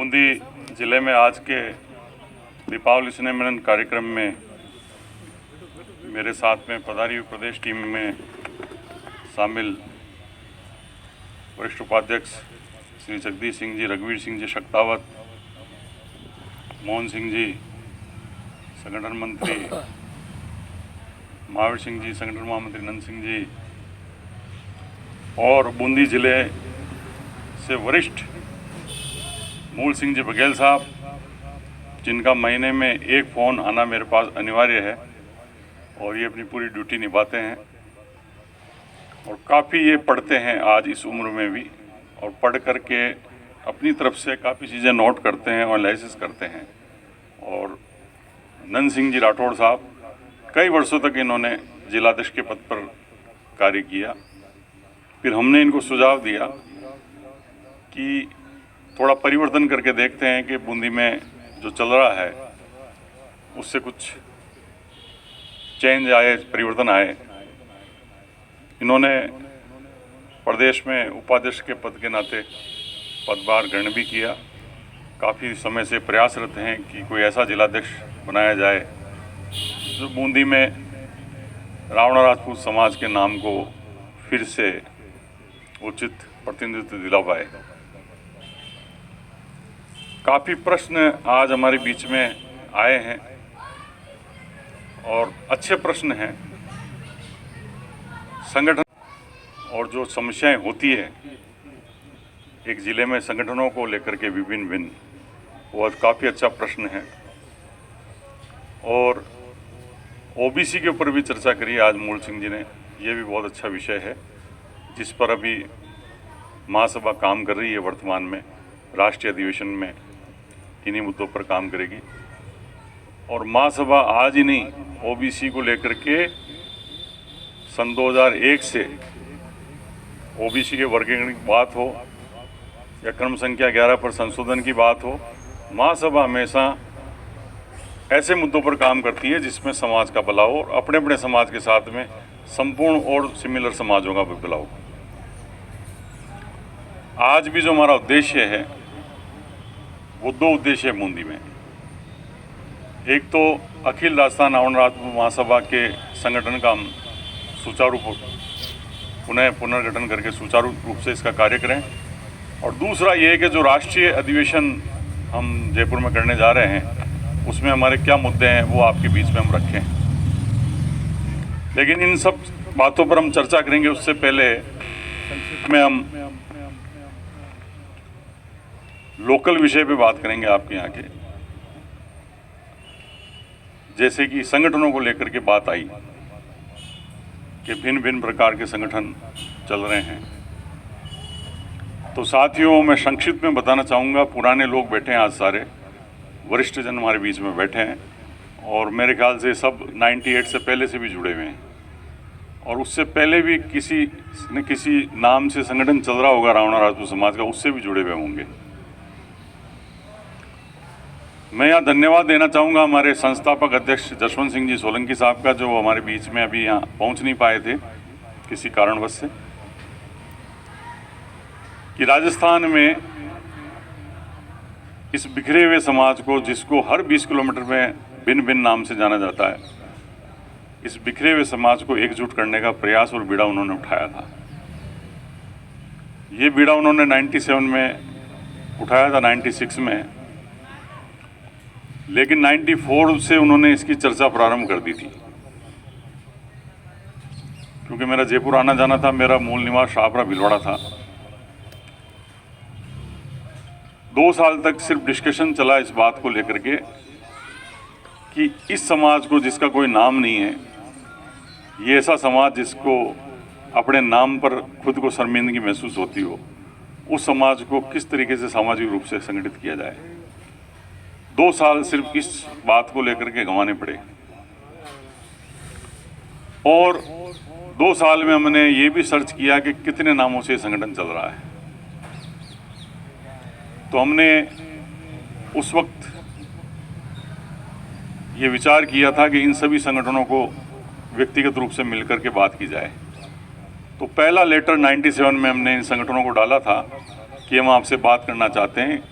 बूंदी ज़िले में आज के दीपावली स्नेह मिलन कार्यक्रम में मेरे साथ में पधारी हुई प्रदेश टीम में शामिल वरिष्ठ उपाध्यक्ष श्री जगदीश सिंह जी, रघुवीर सिंह जी शक्तावत, मोहन सिंह जी संगठन मंत्री, महावीर सिंह जी संगठन महामंत्री, नंद सिंह जी और बूंदी जिले से वरिष्ठ मूल सिंह जी बघेल साहब, जिनका महीने में एक फ़ोन आना मेरे पास अनिवार्य है और ये अपनी पूरी ड्यूटी निभाते हैं और काफ़ी ये पढ़ते हैं आज इस उम्र में भी, और पढ़ कर के अपनी तरफ से काफ़ी चीज़ें नोट करते हैं और एनालिसिस करते हैं। और नंद सिंह जी राठौड़ साहब, कई वर्षों तक इन्होंने जिलाध्यक्ष के पद पर कार्य किया। फिर हमने इनको सुझाव दिया कि थोड़ा परिवर्तन करके देखते हैं कि बूंदी में जो चल रहा है उससे कुछ चेंज आए, परिवर्तन आए। इन्होंने प्रदेश में उपाध्यक्ष के पद के नाते पदभार ग्रहण भी किया। काफ़ी समय से प्रयासरत हैं कि कोई ऐसा जिलाध्यक्ष बनाया जाए जो बूंदी में रावणा राजपूत समाज के नाम को फिर से उचित प्रतिनिधित्व दिला पाए। काफ़ी प्रश्न आज हमारे बीच में आए हैं और अच्छे प्रश्न हैं। संगठन और जो समस्याएं होती है एक ज़िले में संगठनों को लेकर के विभिन्न वो काफ़ी अच्छा प्रश्न है। और ओबीसी के ऊपर भी चर्चा करी आज मूल सिंह जी ने, ये भी बहुत अच्छा विषय है जिस पर अभी महासभा काम कर रही है। वर्तमान में राष्ट्रीय अधिवेशन में इन्हीं मुद्दों पर काम करेगी और महासभा आज ही नहीं, ओबीसी को लेकर के सन 2001 से ओबीसी के वर्गीकरण की बात हो या क्रम संख्या 11 पर संशोधन की बात हो, महासभा हमेशा ऐसे मुद्दों पर काम करती है जिसमें समाज का भला हो और अपने अपने समाज के साथ में संपूर्ण और सिमिलर समाजों का भी भला हो। आज भी जो हमारा उद्देश्य है वो दो उद्देश्य है बूंदी में। एक तो अखिल राजस्थान रावणा राजपूत महासभा के संगठन का हम सुचारू पुनर्गठन करके सुचारू रूप से इसका कार्य करें, और दूसरा ये है कि जो राष्ट्रीय अधिवेशन हम जयपुर में करने जा रहे हैं उसमें हमारे क्या मुद्दे हैं वो आपके बीच में हम रखें। लेकिन इन सब बातों पर हम चर्चा करेंगे, उससे पहले में हम लोकल विषय पे बात करेंगे आपके यहाँ के। जैसे कि संगठनों को लेकर के बात आई कि भिन्न भिन्न प्रकार के संगठन चल रहे हैं, तो साथियों मैं संक्षिप्त में बताना चाहूँगा। पुराने लोग बैठे हैं, आज सारे वरिष्ठ जन हमारे बीच में बैठे हैं और मेरे ख्याल से सब 98 से पहले से भी जुड़े हुए हैं और उससे पहले भी किसी न किसी नाम से संगठन चल रहा होगा रावणा राजपूत समाज का, उससे भी जुड़े हुए होंगे। मैं यहाँ धन्यवाद देना चाहूँगा हमारे संस्थापक अध्यक्ष जसवंत सिंह जी सोलंकी साहब का, जो हमारे बीच में अभी यहाँ पहुँच नहीं पाए थे किसी कारणवश से, कि राजस्थान में इस बिखरे हुए समाज को, जिसको हर 20 किलोमीटर में भिन्न भिन्न नाम से जाना जाता है, इस बिखरे हुए समाज को एकजुट करने का प्रयास और बीड़ा उन्होंने उठाया था। ये बीड़ा उन्होंने 97 में उठाया था, 96 में, लेकिन 94 से उन्होंने इसकी चर्चा प्रारंभ कर दी थी। क्योंकि मेरा जयपुर आना जाना था, मेरा मूल निवास शाहपुरा भीलवाड़ा था। 2 साल तक सिर्फ डिस्कशन चला इस बात को लेकर के कि इस समाज को, जिसका कोई नाम नहीं है, ये ऐसा समाज जिसको अपने नाम पर खुद को शर्मिंदगी महसूस होती हो, उस समाज को किस तरीके से सामाजिक रूप से संगठित किया जाए। 2 साल सिर्फ इस बात को लेकर के गंवाने पड़े और 2 साल में हमने ये भी सर्च किया कि कितने नामों से संगठन चल रहा है। तो हमने उस वक्त ये विचार किया था कि इन सभी संगठनों को व्यक्तिगत रूप से मिलकर के बात की जाए। तो पहला लेटर 97 में हमने इन संगठनों को डाला था कि हम आपसे बात करना चाहते हैं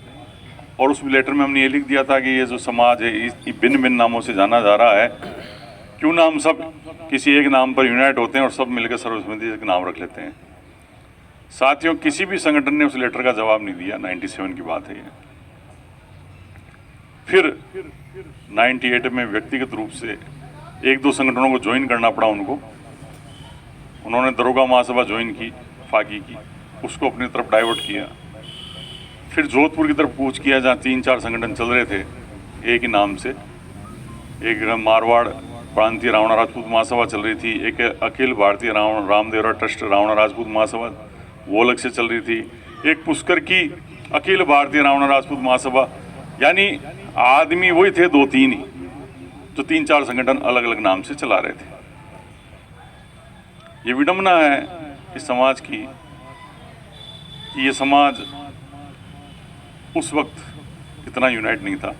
और उस लेटर में हमने ये लिख दिया था कि ये जो समाज है भिन्न भिन्न नामों से जाना जा रहा है, क्यों ना हम सब किसी एक नाम पर यूनाइट होते हैं और सब मिलकर सर्वसम्मति से नाम रख लेते हैं। साथियों, किसी भी संगठन ने उस लेटर का जवाब नहीं दिया। 97 की बात है ये। फिर 98 में व्यक्तिगत रूप से एक दो संगठनों को ज्वाइन करना पड़ा उनको। उन्होंने दरोगा महासभा ज्वाइन की, फाकी की, उसको अपनी तरफ डाइवर्ट किया। फिर जोधपुर की तरफ कूच किया, जहाँ 3-4 संगठन चल रहे थे एक ही नाम से। एक मारवाड़ प्रांतीय रावणा राजपूत महासभा चल रही थी, एक अखिल भारतीय रामदेवरा ट्रस्ट रावणा राजपूत महासभा वो अलग से चल रही थी, एक पुष्कर की अखिल भारतीय रावणा राजपूत महासभा। यानी आदमी वही थे 2-3 ही, जो 3-4 संगठन अलग अलग नाम से चला रहे थे। ये विडंबना है इस समाज की कि ये समाज उस वक्त इतना यूनाइट नहीं था।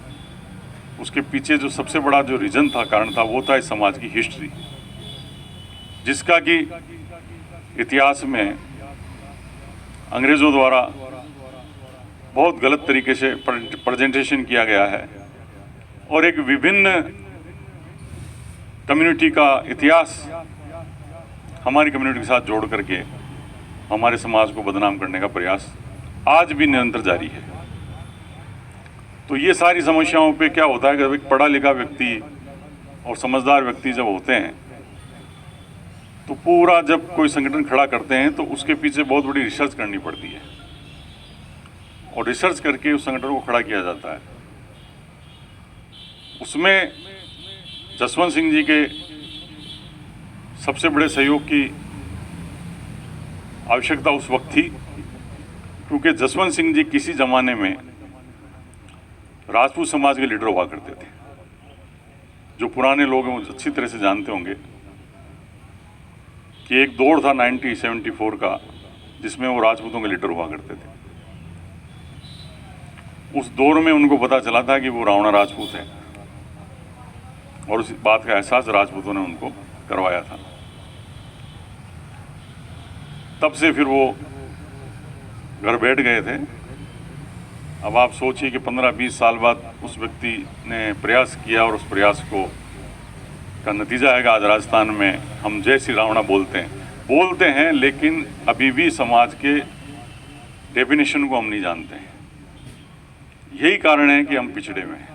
उसके पीछे जो सबसे बड़ा जो रीजन था, कारण था, वो था इस समाज की हिस्ट्री, जिसका कि इतिहास में अंग्रेज़ों द्वारा बहुत गलत तरीके से प्रेजेंटेशन किया गया है और एक विभिन्न कम्युनिटी का इतिहास हमारी कम्युनिटी के साथ जोड़ करके हमारे समाज को बदनाम करने का प्रयास आज भी निरंतर जारी है। तो ये सारी समस्याओं पे क्या होता है कि एक पढ़ा लिखा व्यक्ति और समझदार व्यक्ति जब होते हैं तो पूरा जब कोई संगठन खड़ा करते हैं तो उसके पीछे बहुत बड़ी रिसर्च करनी पड़ती है और रिसर्च करके उस संगठन को खड़ा किया जाता है। उसमें जसवंत सिंह जी के सबसे बड़े सहयोग की आवश्यकता उस वक्त थी, क्योंकि जसवंत सिंह जी किसी ज़माने में राजपूत समाज के लीडर हुआ करते थे। जो पुराने लोग हैं वो अच्छी तरह से जानते होंगे कि एक दौर था 1974 का, जिसमें वो राजपूतों के लीडर हुआ करते थे। उस दौर में उनको पता चला था कि वो रावणा राजपूत है और उस बात का एहसास राजपूतों ने उनको करवाया था। तब से फिर वो घर बैठ गए थे। अब आप सोचिए कि 15-20 साल बाद उस व्यक्ति ने प्रयास किया और उस प्रयास का नतीजा है कि आज राजस्थान में हम जय श्री रावणा बोलते हैं, लेकिन अभी भी समाज के डेफिनेशन को हम नहीं जानते हैं। यही कारण है कि हम पिछड़े में हैं।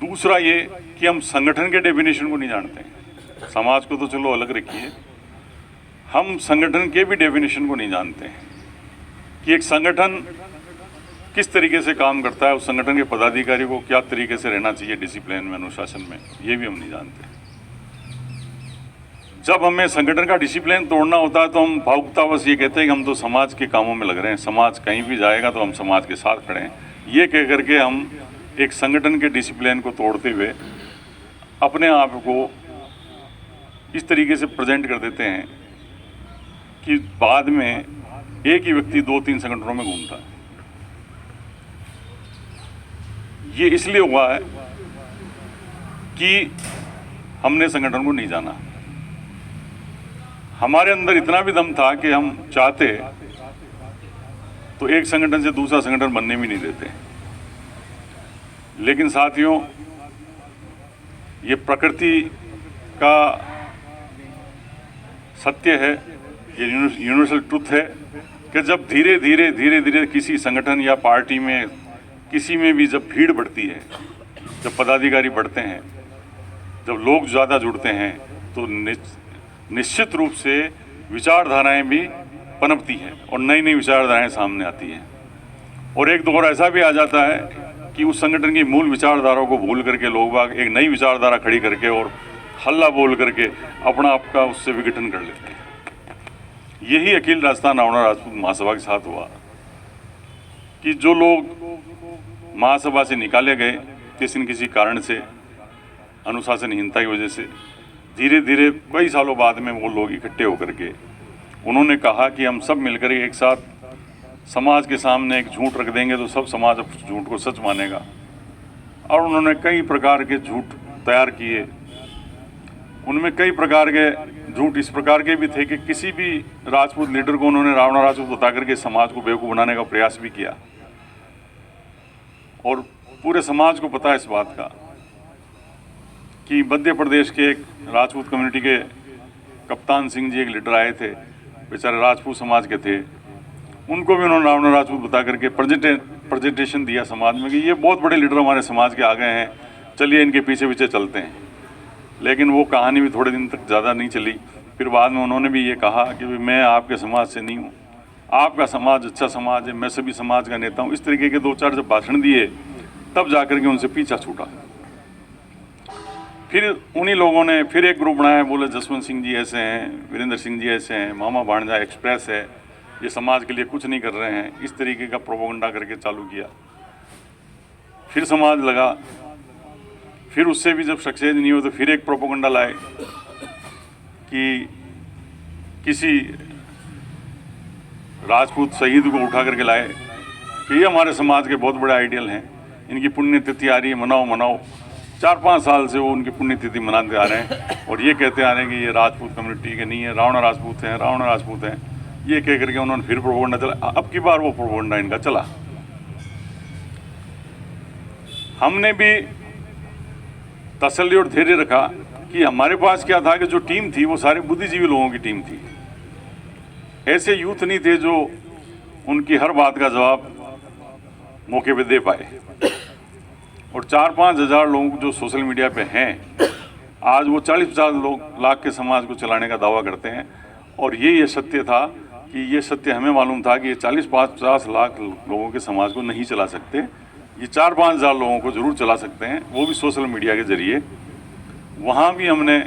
दूसरा ये कि हम संगठन के डेफिनेशन को नहीं जानते हैं। समाज को तो चलो अलग रखिए, हम संगठन के भी डेफिनेशन को नहीं जानते हैं कि एक संगठन किस तरीके से काम करता है, उस संगठन के पदाधिकारी को क्या तरीके से रहना चाहिए डिसिप्लिन में, अनुशासन में, ये भी हम नहीं जानते। जब हमें संगठन का डिसिप्लिन तोड़ना होता है तो हम भावुकतावश ये कहते हैं कि हम तो समाज के कामों में लग रहे हैं, समाज कहीं भी जाएगा तो हम समाज के साथ खड़े हैं। ये कह करके हम एक संगठन के डिसिप्लिन को तोड़ते हुए अपने आप को इस तरीके से प्रेजेंट कर देते हैं कि बाद में एक ही व्यक्ति 2-3 संगठनों में घूमता है। ये इसलिए हुआ है कि हमने संगठन को नहीं जाना। हमारे अंदर इतना भी दम था कि हम चाहते तो एक संगठन से दूसरा संगठन बनने भी नहीं देते। लेकिन साथियों, ये प्रकृति का सत्य है, ये यूनिवर्सल ट्रुथ है कि जब धीरे धीरे किसी संगठन या पार्टी में किसी में भी जब भीड़ बढ़ती है, जब पदाधिकारी बढ़ते हैं, जब लोग ज़्यादा जुड़ते हैं, तो निश्चित रूप से विचारधाराएं भी पनपती हैं और नई नई विचारधाराएं सामने आती हैं। और एक दौर ऐसा भी आ जाता है कि उस संगठन की मूल विचारधाराओं को भूल करके लोग बाग एक नई विचारधारा खड़ी करके और हल्ला बोल करके अपना आपका उससे विघटन कर लेते हैं। यही अखिल राजस्थान रावणा राजपूत महासभा के साथ हुआ कि जो लोग महासभा से निकाले गए किसी न किसी कारण से, अनुशासनहीनता की वजह से, धीरे धीरे कई सालों बाद में वो लोग इकट्ठे होकर के उन्होंने कहा कि हम सब मिलकर एक साथ समाज के सामने एक झूठ रख देंगे तो सब समाज अब झूठ को सच मानेगा। और उन्होंने कई प्रकार के झूठ तैयार किए। उनमें कई प्रकार के झूठ इस प्रकार के भी थे कि किसी भी राजपूत लीडर को उन्होंने रावणा राजपूत बता करके समाज को बेवकूफ़ बनाने का प्रयास भी किया। और पूरे समाज को पता है इस बात का कि मध्य प्रदेश के एक राजपूत कम्युनिटी के कप्तान सिंह जी एक लीडर आए थे, बेचारे राजपूत समाज के थे। उनको भी उन्होंने रावण राजपूत बता करके प्रेजेंटेशन दिया समाज में कि ये बहुत बड़े लीडर हमारे समाज के आ गए हैं, चलिए इनके पीछे पीछे चलते हैं। लेकिन वो कहानी भी थोड़े दिन तक ज़्यादा नहीं चली। फिर बाद में उन्होंने भी ये कहा कि मैं आपके समाज से नहीं हूँ, आपका समाज अच्छा समाज है, मैं सभी समाज का नेता हूँ। इस तरीके के 2-4 जब भाषण दिए तब जाकर के उनसे पीछा छूटा। फिर उन्हीं लोगों ने फिर एक ग्रुप बनाया, बोले जसवंत सिंह जी ऐसे हैं, वीरेंद्र सिंह जी ऐसे हैं, मामा भाणजा एक्सप्रेस है, ये समाज के लिए कुछ नहीं कर रहे हैं। इस तरीके का प्रोपेगेंडा करके चालू किया। फिर समाज लगा, फिर उससे भी जब सक्सेस नहीं हो तो फिर एक प्रोपेगेंडा लाए कि किसी राजपूत शहीद को उठा करके लाए कि ये हमारे समाज के बहुत बड़े आइडियल हैं, इनकी पुण्यतिथि आ रही है, मनाओ मनाओ। 4-5 साल से वो उनकी पुण्यतिथि मनाते आ रहे हैं और ये कहते आ रहे हैं कि ये राजपूत कम्युनिटी के नहीं है, रावण राजपूत हैं, रावण राजपूत हैं। ये कह करके उन्होंने फिर प्रोपेगेंडा चला। अब की बार वो प्रोपेगेंडा इनका चला। हमने भी तसल्ली और धैर्य रखा कि हमारे पास क्या था कि जो टीम थी वो सारे बुद्धिजीवी लोगों की टीम थी। ऐसे यूथ नहीं थे जो उनकी हर बात का जवाब मौके पे दे पाए। और 4-5 हज़ार लोग जो सोशल मीडिया पे हैं, आज वो 40-50 लाख के समाज को चलाने का दावा करते हैं। और ये सत्य था कि ये सत्य हमें मालूम था कि ये 40-50 लाख लोगों के समाज को नहीं चला सकते, ये 4-5 हज़ार लोगों को ज़रूर चला सकते हैं, वो भी सोशल मीडिया के ज़रिए। वहाँ भी हमने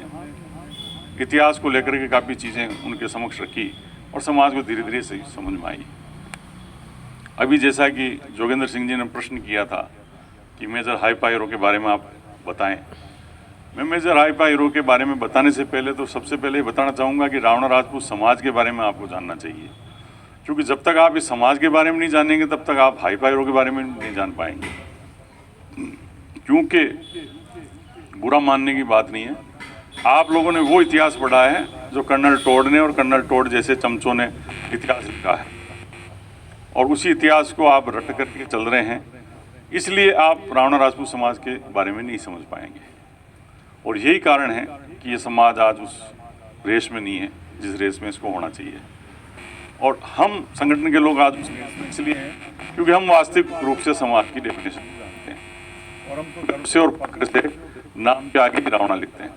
इतिहास को लेकर के काफ़ी चीज़ें उनके समक्ष रखी और समाज को धीरे धीरे सही समझ में आई। अभी जैसा कि जोगेंद्र सिंह जी ने प्रश्न किया था कि मेजर हाइपा हीरो के बारे में आप बताएं, मैं मेजर हाइपा हीरो के बारे में बताने से पहले तो सबसे पहले ये बताना चाहूँगा कि रावण राजपूत समाज के बारे में आपको जानना चाहिए, क्योंकि जब तक आप इस समाज के बारे में नहीं जानेंगे तब तक आप हाइपा हीरो के बारे में नहीं जान पाएंगे। क्योंकि बुरा मानने की बात नहीं है, आप लोगों ने वो इतिहास पढ़ा है जो कर्नल टोड ने और कर्नल टोड जैसे चमचों ने इतिहास लिखा है, और उसी इतिहास को आप रट करके चल रहे हैं। इसलिए आप रावण राजपूत समाज के बारे में नहीं समझ पाएंगे। और यही कारण है कि ये समाज आज उस रेस में नहीं है जिस रेस में इसको होना चाहिए। और हम संगठन के लोग आज उस रेस में इसलिए हैं क्योंकि हम वास्तविक रूप से समाज की डेफिनेशन जानते हैं, और हम तो गर्व से और फक्र से नाम के आगे रावणा लिखते हैं,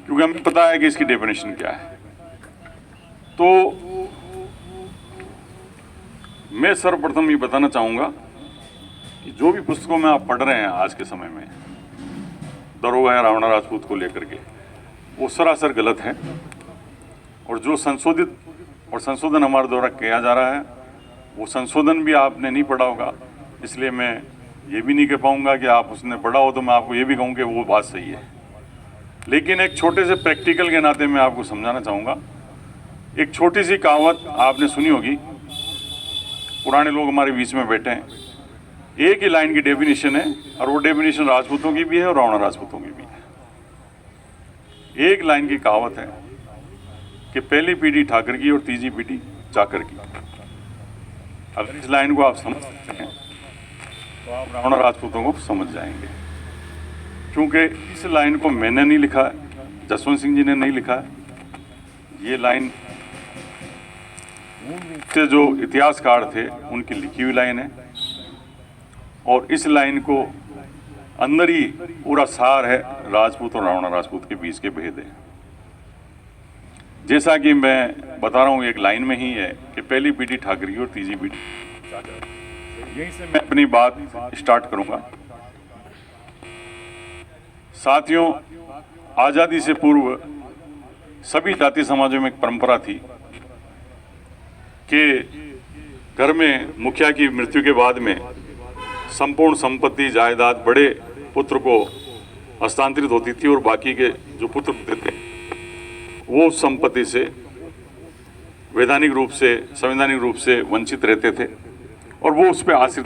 क्योंकि हमें पता है कि इसकी डेफिनेशन क्या है। तो मैं सर्वप्रथम ये बताना चाहूँगा कि जो भी पुस्तकों में आप पढ़ रहे हैं आज के समय में दरोगा है रावण राजपूत को लेकर के, वो सरासर गलत है। और जो संशोधित और संशोधन हमारे द्वारा किया जा रहा है वो संशोधन भी आपने नहीं पढ़ा होगा, इसलिए मैं ये भी नहीं कह पाऊँगा कि आप उसने पढ़ा हो तो मैं आपको ये भी कहूँ कि वो बात सही है। लेकिन एक छोटे से प्रैक्टिकल के नाते मैं आपको समझाना चाहूँगा। एक छोटी सी कहावत आपने सुनी होगी, पुराने लोग हमारे बीच में बैठे हैं, एक ही लाइन की डेफिनेशन है और वो डेफिनेशन राजपूतों की भी है और रावण राजपूतों की भी है। एक लाइन की कहावत है कि पहली पीढ़ी ठाकर की और तीसरी पीढ़ी चाकर की। अगर इस लाइन को आप समझ सकते हैं तो आप रावण राजपूतों को समझ जाएंगे, क्योंकि इस लाइन को मैंने नहीं लिखा है, जसवंत सिंह जी ने नहीं लिखा है। ये लाइन से जो इतिहासकार थे उनकी लिखी हुई लाइन है, और इस लाइन को अंदर ही पूरा सार है राजपूत और रावण राजपूत के बीच के भेद है। जैसा कि मैं बता रहा हूँ एक लाइन में ही है कि पहली पीढ़ी ठाकर की और तीसरी पीढ़ी चाकर। यहीं से मैं अपनी बात स्टार्ट करूंगा। साथियों, आज़ादी से पूर्व सभी जाति समाजों में एक परंपरा थी कि घर में मुखिया की मृत्यु के बाद में संपूर्ण संपत्ति जायदाद बड़े पुत्र को हस्तांतरित होती थी और बाकी के जो पुत्र होते थे वो उस संपत्ति से वैधानिक रूप से संवैधानिक रूप से वंचित रहते थे और वो उस पर आश्रित।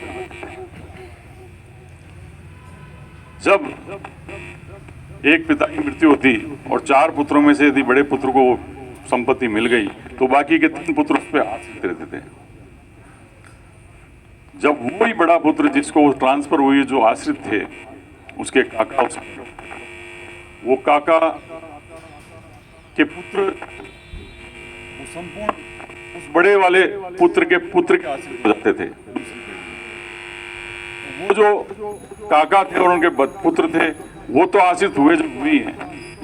जब एक पिता की मृत्यु होती और 4 पुत्रों में से यदि बड़े पुत्र को संपत्ति मिल गई तो बाकी के 3 पुत्र उस पर आश्रित रहते थे। जब वही बड़ा पुत्र जिसको ट्रांसफर हुई, जो आश्रित थे उसके काका, वो काका के पुत्र वो संपूर्ण उस बड़े वाले पुत्र के आश्रित हो जाते थे। वो जो काका थे और उनके पुत्र थे वो तो आश्रित हुए जो हुई हैं,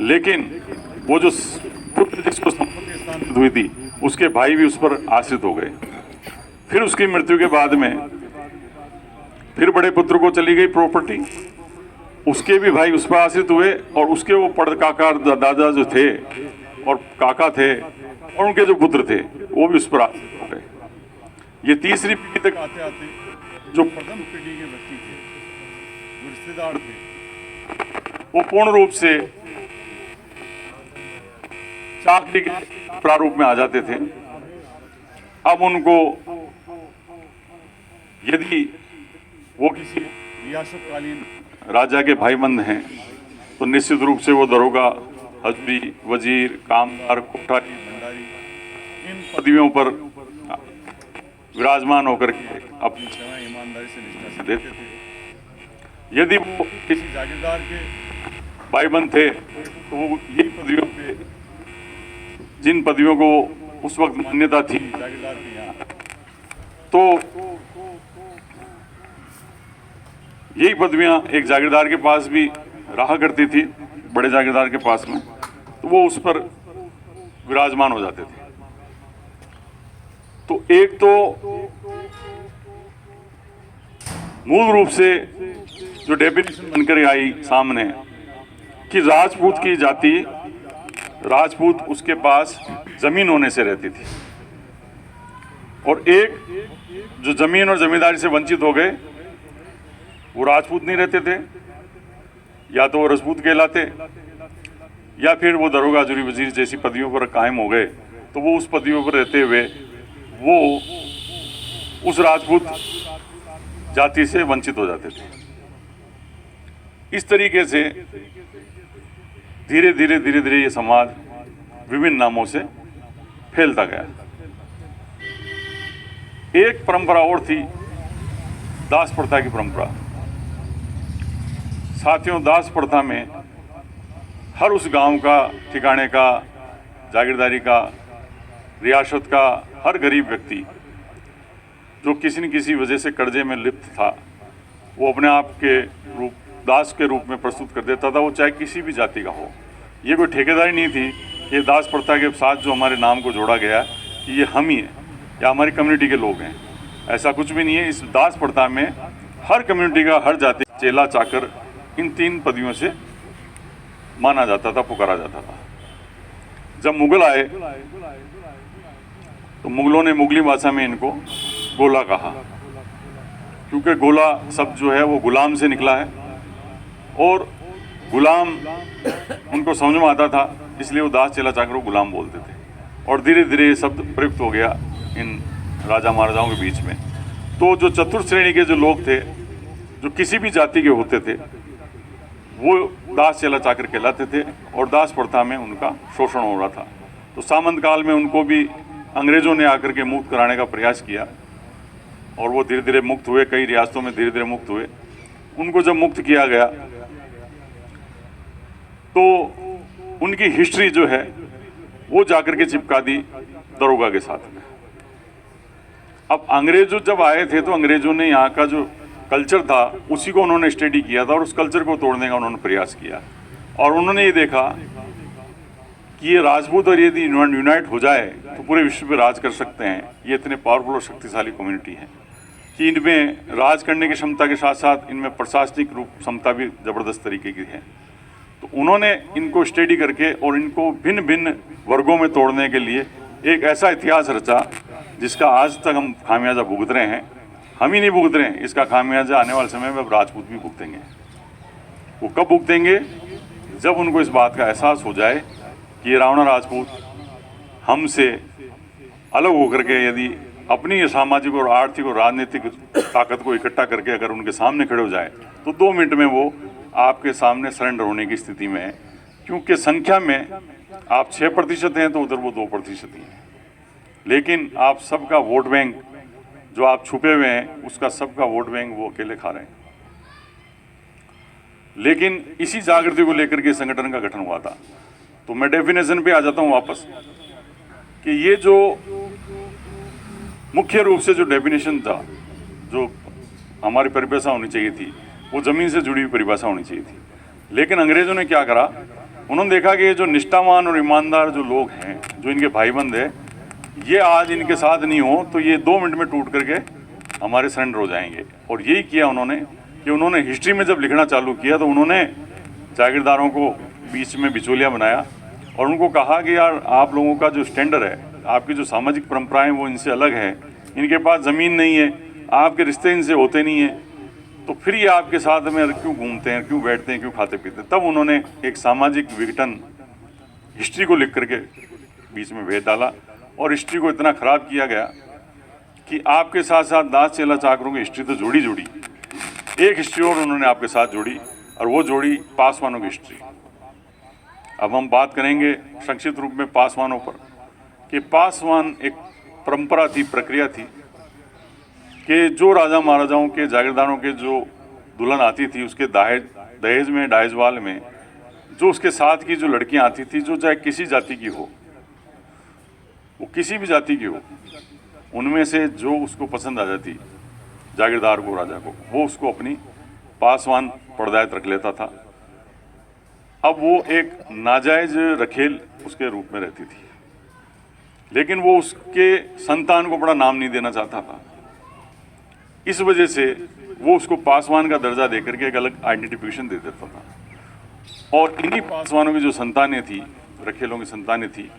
लेकिन वो जो पुत्र जिसको संपत्ति स्थानांतरित हुई थी उसके भाई भी उस पर आश्रित हो गए। फिर उसकी मृत्यु के बाद में फिर बड़े पुत्र को चली गई प्रॉपर्टी, उसके भी भाई उस पर आश्रित हुए और उसके वो काका दादा जो थे और काका थे और उनके जो पुत्र थे वो भी उस पर आश्रित हो गए। ये तीसरी पीढ़ी तक आते आते जो प्रथम पीढ़ी के व्यक्ति थे, जो रिश्तेदार थे, वो पूर्ण रूप से चाकरी के प्रारूप में आ जाते थे। अब उनको यदि वो किसी रियासतकालीन राजा के भाईबंद हैं तो निश्चित रूप से वो दरोगा, हजरी, वजीर, कामदार, कोठारी, भंडारी, इन पदवियों पर विराजमान होकर के अपनी सेवाएं ईमानदारी से निष्ठा से देते थे। यदि वो किसी जागीरदार के भाईबंद थे तो वो यही पदवियों पे, जिन पदवियों को उस वक्त मान्यता थी जागीरदार के यहाँ, तो यही पदवियां एक जागीरदार के पास भी रहा करती थी, बड़े जागीरदार के पास में, तो वो उस पर विराजमान हो जाते थे। तो एक तो मूल रूप से जो डेफिनेशन बनकर आई सामने कि राजपूत की जाति, राजपूत उसके पास जमीन होने से रहती थी, और एक जो जमीन और जमींदारी से वंचित हो गए वो राजपूत नहीं रहते थे, या तो वो राजपूत कहलाते या फिर वो दरोगा, जुरी, वजीर जैसी पदवियों पर कायम हो गए, तो वो उस पदवियों पर रहते हुए वो उस राजपूत जाति से वंचित हो जाते थे। इस तरीके से धीरे धीरे धीरे धीरे ये समाज विभिन्न नामों से फैलता गया। एक परंपरा और थी, दास प्रथा की परंपरा। साथियों, दास प्रथा में हर उस गांव का, ठिकाने का, जागीरदारी का, रियासत का हर गरीब व्यक्ति जो किसी न किसी वजह से कर्जे में लिप्त था, वो अपने आप के रूप, दास के रूप में प्रस्तुत कर देता था, वो चाहे किसी भी जाति का हो। ये कोई ठेकेदारी नहीं थी। ये दास प्रथा के साथ जो हमारे नाम को जोड़ा गया कि ये हम ही हैं या हमारी कम्युनिटी के लोग हैं, ऐसा कुछ भी नहीं है। इस दास प्रथा में हर कम्युनिटी का, हर जाति, चेला, चाकर, इन तीन पदवियों से माना जाता था, पुकारा जाता था। जब मुगल आए तो मुगलों ने मुगली भाषा में इनको गोला कहा, क्योंकि गोला शब्द जो है वो गुलाम से निकला है और गुलाम उनको समझ में आता था, इसलिए वो दास, चेला, चाकर को गुलाम बोलते थे। और धीरे धीरे ये शब्द प्रयुक्त हो गया इन राजा महाराजाओं के बीच में। तो जो चतुर्थ श्रेणी के जो लोग थे, जो किसी भी जाति के होते थे, वो दास, चेला, चाकर कहलाते थे और दास प्रथा में उनका शोषण हो रहा था। तो सामंत काल में उनको भी अंग्रेजों ने आकर के मुक्त कराने का प्रयास किया और वो धीरे धीरे मुक्त हुए, कई रियासतों में धीरे धीरे मुक्त हुए। उनको जब मुक्त किया गया तो उनकी हिस्ट्री जो है वो जाकर के चिपका दी दरोगा के साथ में। अब अंग्रेजों जब आए थे तो अंग्रेजों ने यहाँ का जो कल्चर था उसी को उन्होंने स्टडी किया था और उस कल्चर को तोड़ने का उन्होंने प्रयास किया। और उन्होंने ये देखा कि ये राजपूत और यदि यूनाइट हो जाए तो पूरे विश्व पे राज कर सकते हैं। ये इतने पावरफुल और शक्तिशाली कम्युनिटी है कि इनमें राज करने की क्षमता के साथ साथ इनमें प्रशासनिक रूप क्षमता भी ज़बरदस्त तरीके की है। तो उन्होंने इनको स्टडी करके और इनको भिन्न भिन्न वर्गों में तोड़ने के लिए एक ऐसा इतिहास रचा जिसका आज तक हम खामियाजा भुगत रहे हैं। हम ही नहीं भुगत रहे हैं, इसका खामियाजा आने वाले समय में अब राजपूत भी भुगतेंगे। वो कब भुगतेंगे? जब उनको इस बात का एहसास हो जाए कि ये रावणा राजपूत हमसे अलग होकर के यदि अपनी सामाजिक और आर्थिक और राजनीतिक ताकत को इकट्ठा करके अगर उनके सामने खड़े हो जाए तो 2 मिनट में वो आपके सामने सरेंडर होने की स्थिति में है। क्योंकि संख्या में आप 6% हैं तो उधर वो 2% ही हैं, लेकिन आप सबका वोट बैंक जो आप छुपे हुए हैं, उसका सबका वोट बैंक वो अकेले खा रहे हैं। लेकिन इसी जागृति को लेकर के संगठन का गठन हुआ था। तो मैं डेफिनेशन पे आ जाता हूं वापस कि ये जो मुख्य रूप से जो डेफिनेशन था, जो हमारी परिभाषा होनी चाहिए थी, वो ज़मीन से जुड़ी हुई परिभाषा होनी चाहिए थी। लेकिन अंग्रेज़ों ने क्या करा, उन्होंने देखा कि ये जो निष्ठावान और ईमानदार जो लोग हैं, जो इनके भाईबंद हैं, ये आज इनके साथ नहीं हो तो ये 2 मिनट में टूट करके हमारे सरेंडर हो जाएंगे। और यही किया उन्होंने कि उन्होंने हिस्ट्री में जब लिखना चालू किया तो उन्होंने जागीरदारों को बीच में बिचौलिया बनाया और उनको कहा कि यार आप लोगों का जो स्टैंडर्ड है, आपकी जो सामाजिक परंपराएं वो इनसे अलग है, इनके पास ज़मीन नहीं है, आपके रिश्ते इनसे होते नहीं हैं, तो फिर ये आपके साथ में क्यों घूमते हैं, क्यों बैठते हैं, क्यों खाते पीते हैं। तब उन्होंने एक सामाजिक विघटन हिस्ट्री को लिख करके बीच में भेज डाला और हिस्ट्री को इतना ख़राब किया गया कि आपके साथ साथ दास चेला चाकरों की हिस्ट्री तो जोड़ी एक हिस्ट्री और उन्होंने आपके साथ जोड़ी, और वो जोड़ी पासवानों की हिस्ट्री। अब हम बात करेंगे संक्षिप्त रूप में पासवानों पर कि पासवान एक परंपरा थी, प्रक्रिया थी कि जो राजा महाराजाओं के जागीरदारों के जो दुल्हन आती थी, उसके दहेज में, डायजवाल में जो उसके साथ की जो लड़कियां आती थी, जो चाहे किसी जाति की हो, वो किसी भी जाति की हो, उनमें से जो उसको पसंद आ जाती जागीरदार को, राजा को, वो उसको अपनी पासवान पड़दायत रख लेता था। अब वो एक नाजायज रखेल उसके रूप में रहती थी, लेकिन वो उसके संतान को बड़ा नाम नहीं देना चाहता था। इस वजह से वो उसको पासवान का दर्जा देकर के एक अलग आइडेंटिफिकेशन दे देता था। और इन्हीं पासवानों की जो संतानें थी, रखेलों की संतानें थी,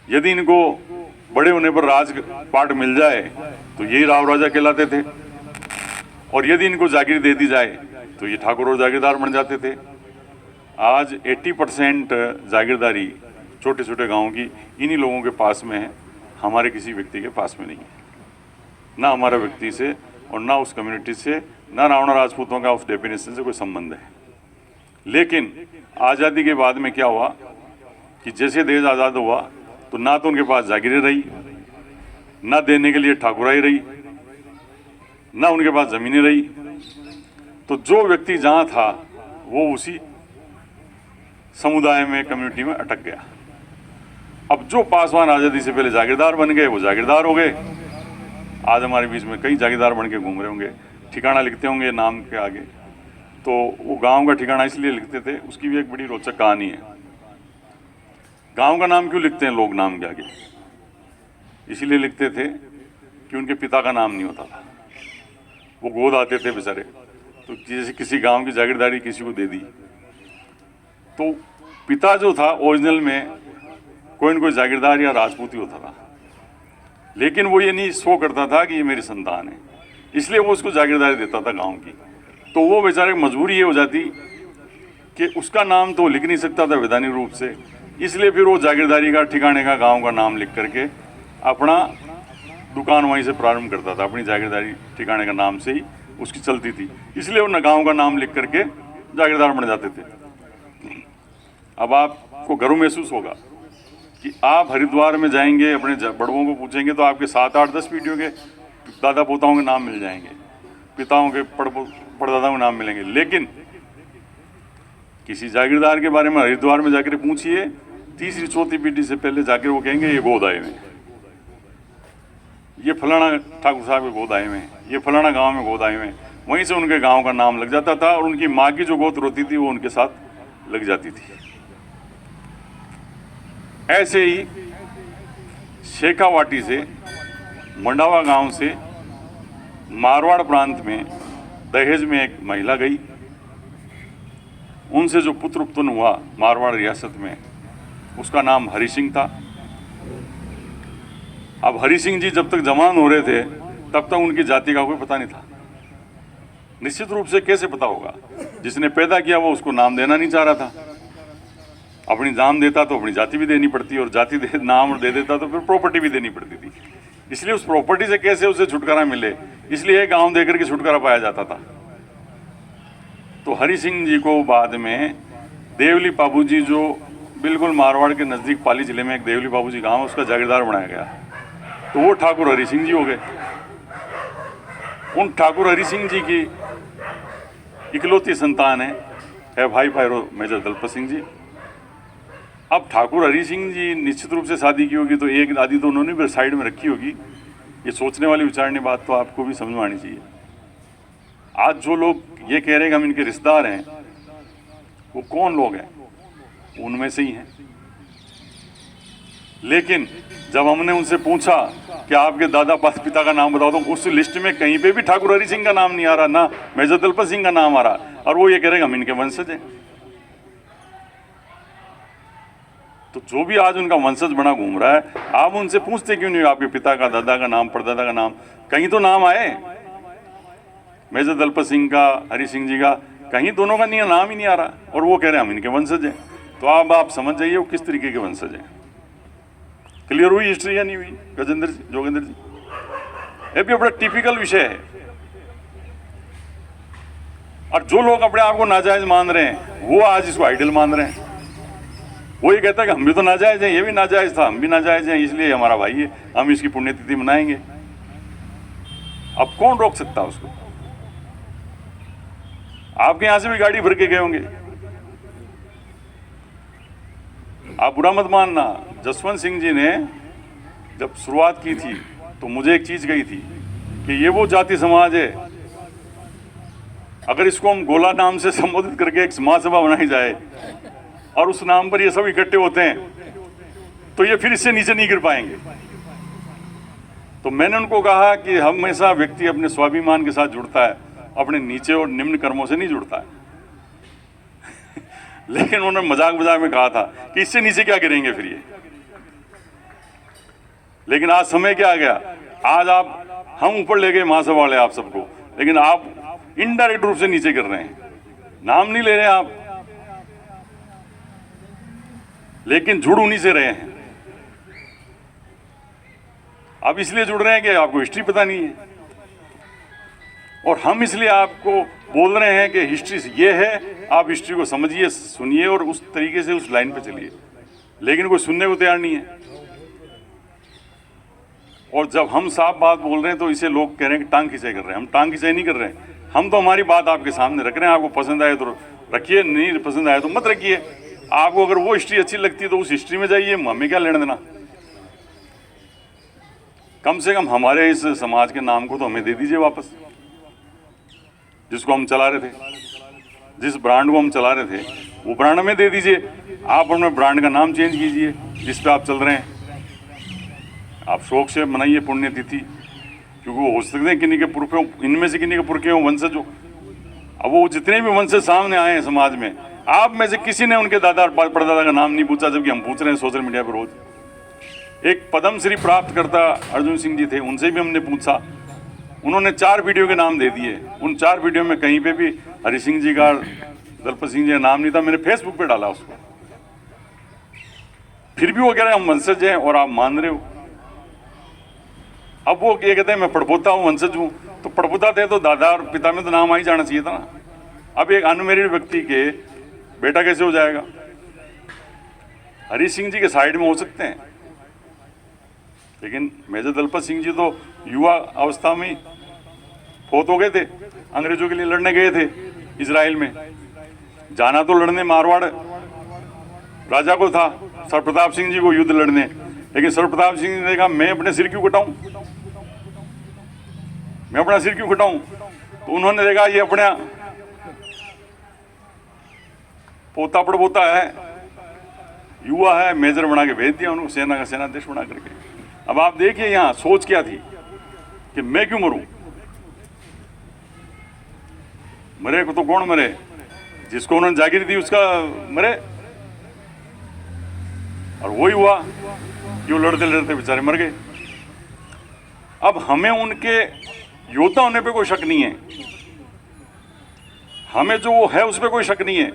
यदि इनको बड़े होने पर राजपाट मिल जाए तो यही राव राजा कहलाते थे, और यदि इनको जागीर दे दी जाए तो ये ठाकुर और जागीरदार बन जाते थे। आज 80% जागीरदारी छोटे छोटे गांवों की इन्हीं लोगों के पास में है, हमारे किसी व्यक्ति के पास में नहीं है। ना हमारा व्यक्ति से और ना उस कम्युनिटी से, ना रावणा राजपूतों का उस डेफिनेशन से कोई संबंध है। लेकिन आज़ादी के बाद में क्या हुआ कि जैसे देश आज़ाद हुआ तो ना तो उनके पास जागीरें रही, ना देने के लिए ठाकुराई रही, ना उनके पास ज़मीनें रही। तो जो व्यक्ति जहाँ था वो उसी समुदाय में, कम्युनिटी में अटक गया। अब जो पासवान आज़ादी से पहले जागीरदार बन गए वो जागीरदार हो गए। आज हमारे बीच में कई जागीरदार बन के घूम रहे होंगे, ठिकाना लिखते होंगे नाम के आगे, तो वो गांव का ठिकाना इसलिए लिखते थे, उसकी भी एक बड़ी रोचक कहानी है। गांव का नाम क्यों लिखते हैं लोग नाम के आगे? इसीलिए लिखते थे कि उनके पिता का नाम नहीं होता था। वो गोद आते थे बेचारे, तो जैसे किसी गांव की जागीरदारी किसी को दे दी तो पिता जो था ओरिजिनल में कोई न कोई जागीरदार या राजपूत ही होता था, लेकिन वो ये नहीं शो करता था कि ये मेरी संतान है, इसलिए वो उसको जागीरदारी देता था गांव की। तो वो बेचारे की मजबूरी ये हो जाती कि उसका नाम तो लिख नहीं सकता था वैधानिक रूप से, इसलिए फिर वो जागीरदारी का, ठिकाने का, गांव का नाम लिख करके अपना दुकान वहीं से प्रारंभ करता था। अपनी जागीरदारी ठिकाने का नाम से ही उसकी चलती थी, इसलिए वो गांव का नाम लिख करके जागीरदार बन जाते थे। अब आपको गर्व महसूस होगा कि आप हरिद्वार में जाएंगे, अपने बड़ों को पूछेंगे तो आपके 7, 8, 10 पीढ़ियों के दादा पोताओं के नाम मिल जाएंगे, पिताओं के पड़दादाओं के नाम मिलेंगे। लेकिन किसी जागीरदार के बारे में हरिद्वार में जाकर पूछिए, 3री 4थी पीढ़ी से पहले जाकर वो कहेंगे ये गोद आए में, ये फलाना ठाकुर साहब के गोद आए में, ये फलाना गांव में गोद आए में। वहीं से उनके गांव का नाम लग जाता था और उनकी माँ की जो गोत्र होती थी वो उनके साथ लग जाती थी। ऐसे ही शेखावाटी से, मंडावा गांव से मारवाड़ प्रांत में दहेज में एक महिला गई, उनसे जो पुत्र उत्पन्न हुआ मारवाड़ रियासत में, उसका नाम हरि सिंह था। अब हरि सिंह जी जब तक जवान हो रहे थे तब तक उनकी जाति का कोई पता नहीं था। निश्चित रूप से कैसे पता होगा? जिसने पैदा किया वो उसको नाम देना नहीं चाह रहा था। अपनी नाम देता तो अपनी जाति भी देनी पड़ती, और जाति नाम दे देता तो फिर प्रॉपर्टी भी देनी पड़ती थी। इसलिए उस प्रॉपर्टी से कैसे उसे छुटकारा मिले, इसलिए गांव देकर के छुटकारा पाया जाता था। तो हरि सिंह जी को बाद में देवली बाबूजी, जो बिल्कुल मारवाड़ के नज़दीक पाली जिले में एक देवली बाबूजी गांव, उसका जागीरदार बनाया गया। तो वो ठाकुर हरि सिंह जी हो गए। उन ठाकुर हरि सिंह जी की इकलौती संतान है भाई भाईरो मेजर दलपत सिंह जी। अब ठाकुर हरि सिंह जी निश्चित रूप से शादी की होगी तो एक दादी तो उन्होंने भी साइड में रखी होगी। ये सोचने वाली विचारने बात तो आपको भी समझ में आनी चाहिए। आज जो लोग ये कह रहे हैं कि हम इनके रिश्तेदार हैं, वो कौन लोग हैं? उनमें से ही हैं। लेकिन जब हमने उनसे पूछा कि आपके दादा पिता का नाम बताओ, तो उस लिस्ट में कहीं पे भी ठाकुर हरि सिंह का नाम नहीं आ रहा, ना मेजर दलपत सिंह का नाम आ रहा, और वो ये कह रहे हैं हम इनके वंशज हैं। तो जो भी आज उनका वंशज बना घूम रहा है, आप उनसे पूछते क्यों नहीं आपके पिता का, दादा का नाम, परदादा का नाम? कहीं तो नाम आए मेजर दलपत सिंह का, हरि सिंह जी का, कहीं दोनों का नाम ही नहीं आ रहा, और वो कह रहे हैं हम इनके वंशज हैं। तो आप समझ जाइए वो किस तरीके के वंशज हैं। क्लियर हुई हिस्ट्री या नहीं हुई गजेंद्र जी, जोगेंद्र जी? ये भी बड़ा टिपिकल विषय है। और जो लोग अपने आप को नाजायज मान रहे हैं, वो आज इसको आइडियल मान रहे हैं। वो ये कहता है कि हम भी तो नाजायज हैं, ये भी नाजायज था, हम भी नाजायज हैं, इसलिए हमारा भाई है, हम इसकी पुण्यतिथि मनाएंगे। अब कौन रोक सकता है उसको? आपके यहां से भी गाड़ी भर के गए होंगे, आप बुरा मत मानना। जसवंत सिंह जी ने जब शुरुआत की थी तो मुझे एक चीज कही थी कि ये वो जाति समाज है, अगर इसको हम गोला नाम से संबोधित करके एक महासभा बनाई जाए और उस नाम पर ये सब इकट्ठे होते हैं तो ये फिर इससे नीचे नहीं गिर पाएंगे। तो मैंने उनको कहा कि हमेशा व्यक्ति अपने स्वाभिमान के साथ जुड़ता है, अपने नीचे और निम्न कर्मों से नहीं जुड़ता है। लेकिन उन्होंने मजाक में कहा था कि इससे नीचे क्या गिरेंगे फिर ये। लेकिन आज समय क्या आ गया, आज हम ऊपर ले गए महासभा वाले आप सबको, लेकिन आप इनडायरेक्ट रूप से नीचे गिर रहे हैं। नाम नहीं ले रहे आप, लेकिन जुड़ उन्हीं से रहे हैं। आप इसलिए जुड़ रहे हैं कि आपको हिस्ट्री पता नहीं है, और हम इसलिए आपको बोल रहे हैं कि हिस्ट्री ये है, आप हिस्ट्री को समझिए, सुनिए और उस तरीके से उस लाइन पे चलिए। लेकिन कोई सुनने को तैयार नहीं है। और जब हम साफ बात बोल रहे हैं तो इसे लोग कह रहे हैं कि टांग खिंचाई कर रहे हैं। हम टांग खिंचाई नहीं कर रहे हैं, हम तो हमारी बात आपके सामने रख रहे हैं। आपको पसंद आए तो रखिए, नहीं पसंद आए तो मत रखिए। आपको अगर वो हिस्ट्री अच्छी लगती है तो उस हिस्ट्री में जाइए, हमें क्या लेना देना। कम से कम हमारे इस समाज के नाम को तो हमें दे दीजिए वापस, जिसको हम चला रहे थे, जिस ब्रांड को हम चला रहे थे वो ब्रांड हमें दे दीजिए। आप अपने ब्रांड का नाम चेंज कीजिए जिस पे आप चल रहे हैं। आप शौक से मनाइए पुण्यतिथि, क्योंकि वो हो सकते हैं किन्हीं के पुरखे, इनमें से किन्हीं के पुरखे हो, वंशज हो। अब वो जितने भी वंशज सामने आए हैं समाज में, आप में से किसी ने उनके दादा और परदादा का नाम नहीं पूछा, जबकि हम पूछ रहे हैं सोशल मीडिया पर रोज। एक पद्मश्री प्राप्त करता अर्जुन सिंह जी थे, उनसे भी हमने पूछा, उन्होंने 4 वीडियो के नाम दे दिए। उन 4 वीडियो में कहीं पे भी हरि सिंह जी का, दलपत सिंह जी का नाम नहीं था। मैंने फेसबुक पे डाला उसको, फिर भी वो कह रहे हैं हम वंशज हैं और आप मान रहे हो। अब वो ये कहते हैं मैं पड़पोता हूँ, वंशज हूँ, तो पड़पोता थे तो दादा और पिता में तो नाम आ ही जाना चाहिए था ना। अब एक अनमेरिड व्यक्ति के बेटा कैसे हो जाएगा? हरि सिंह जी के साइड में हो सकते हैं, लेकिन मेजर दलपत सिंह जी तो युवा अवस्था में फौत हो गए थे, अंग्रेजों के लिए लड़ने गए थे इजराइल में। जाना तो लड़ने मारवाड़ राजा को था, सरप्रताप सिंह जी को युद्ध लड़ने, लेकिन सरप्रताप सिंह जी ने कहा मैं अपने सिर क्यों कटाऊं, मैं अपना सिर क्यों कटाऊं। तो उन्होंने देखा ये अपना पोता पड़पोता है, युवा है, मेजर बना के भेज दिया उनको, सेना का सेनाध्यक्ष बना करके। अब आप देखिए यहाँ सोच क्या थी कि मैं क्यों मरूं, मरे को तो कौन मरे, जिसको उन्होंने जागीर दी उसका मरे। और वही हुआ कि वो लड़ते लड़ते बेचारे मर गए। अब हमें उनके योद्धा होने पे कोई शक नहीं है, हमें जो वो है उस पर कोई शक नहीं है।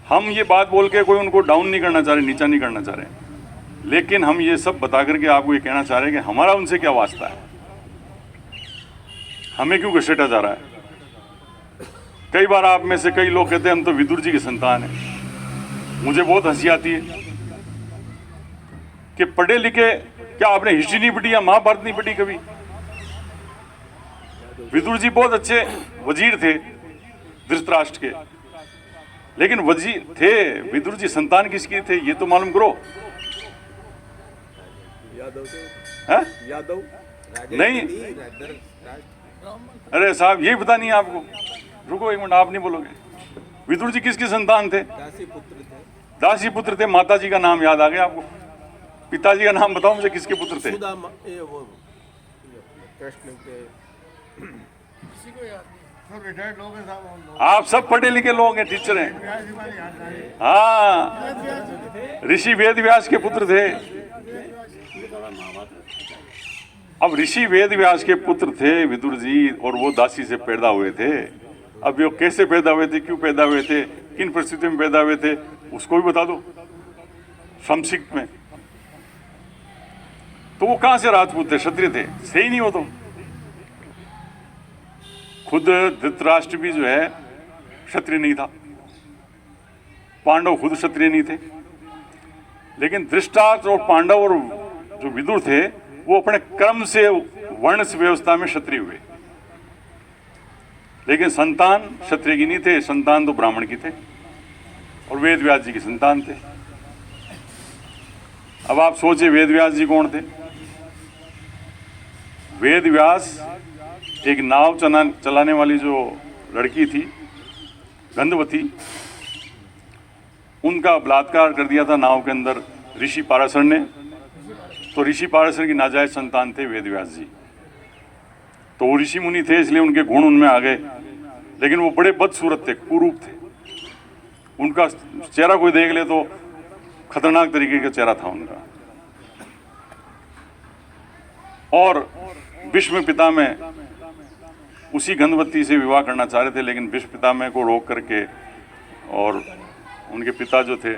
हम ये बात बोल के कोई उनको डाउन नहीं करना चाह रहे, नीचा नहीं करना चाह रहे, लेकिन हम ये सब बता करके आपको ये कहना चाह रहे हैं कि हमारा उनसे क्या वास्ता है, हमें क्यों घसीटा जा रहा है। कई बार आप में से कई लोग कहते हैं हम तो विदुर जी की संतान हैं। मुझे बहुत हंसी आती है कि पढ़े लिखे, क्या आपने हिस्ट्री नहीं पढ़ी या महाभारत नहीं पढ़ी कभी? विदुर जी बहुत अच्छे वजीर थे धृतराष्ट्र के, लेकिन वजीर थे विदुर जी, संतान किसकी थे ये तो मालूम करो। यादव नहीं, अरे साहब यही पता नहीं आपको? रुको एक मिनट, आप नहीं बोलोगे। विदुर जी किसके संतान थे? दासी पुत्र थे। माता जी का नाम याद आ गया आपको? पिताजी का नाम बताओ मुझे, किसके पुत्र थे? आप सब पढ़े लिखे लोग हैं, टीचर हैं। हाँ, ऋषि वेद व्यास के पुत्र थे। अब ऋषि वेद व्यास के पुत्र थे विदुर जी, और वो दासी से पैदा हुए थे। अब वो कैसे पैदा हुए थे, क्यों पैदा हुए थे, किन परिस्थितियों में पैदा हुए थे, उसको भी बता दो संक्षिप्त में। तो वो कहां से राजपूत थे, क्षत्रिय थे? सही नहीं हो तो। खुद धृतराष्ट्र भी जो है क्षत्रिय नहीं था, पांडव खुद क्षत्रिय नहीं थे, लेकिन धृतराष्ट्र और पांडव और जो विदुर थे वो अपने क्रम से वर्ण व्यवस्था में क्षत्रिय हुए, लेकिन संतान क्षत्रिय की नहीं थे, संतान तो ब्राह्मण की थे और वेद व्यास जी की संतान थे। अब आप सोचिए वेद व्यास जी कौन थे? वेद व्यास एक नाव चलाने वाली जो लड़की थी गंधवती, उनका बलात्कार कर दिया था नाव के अंदर ऋषि पाराशर ने। तो ऋषि पाराशर की नाजायज संतान थे वेद व्यास जी। तो वो ऋषि मुनि थे इसलिए उनके गुण उनमें आ गए, लेकिन वो बड़े बदसूरत थे, कुरूप थे। उनका चेहरा कोई देख ले तो खतरनाक तरीके का चेहरा था उनका। और भीष्म पितामह उसी गंधवती से विवाह करना चाह रहे थे, लेकिन भीष्म पितामह को रोक करके, और उनके पिता जो थे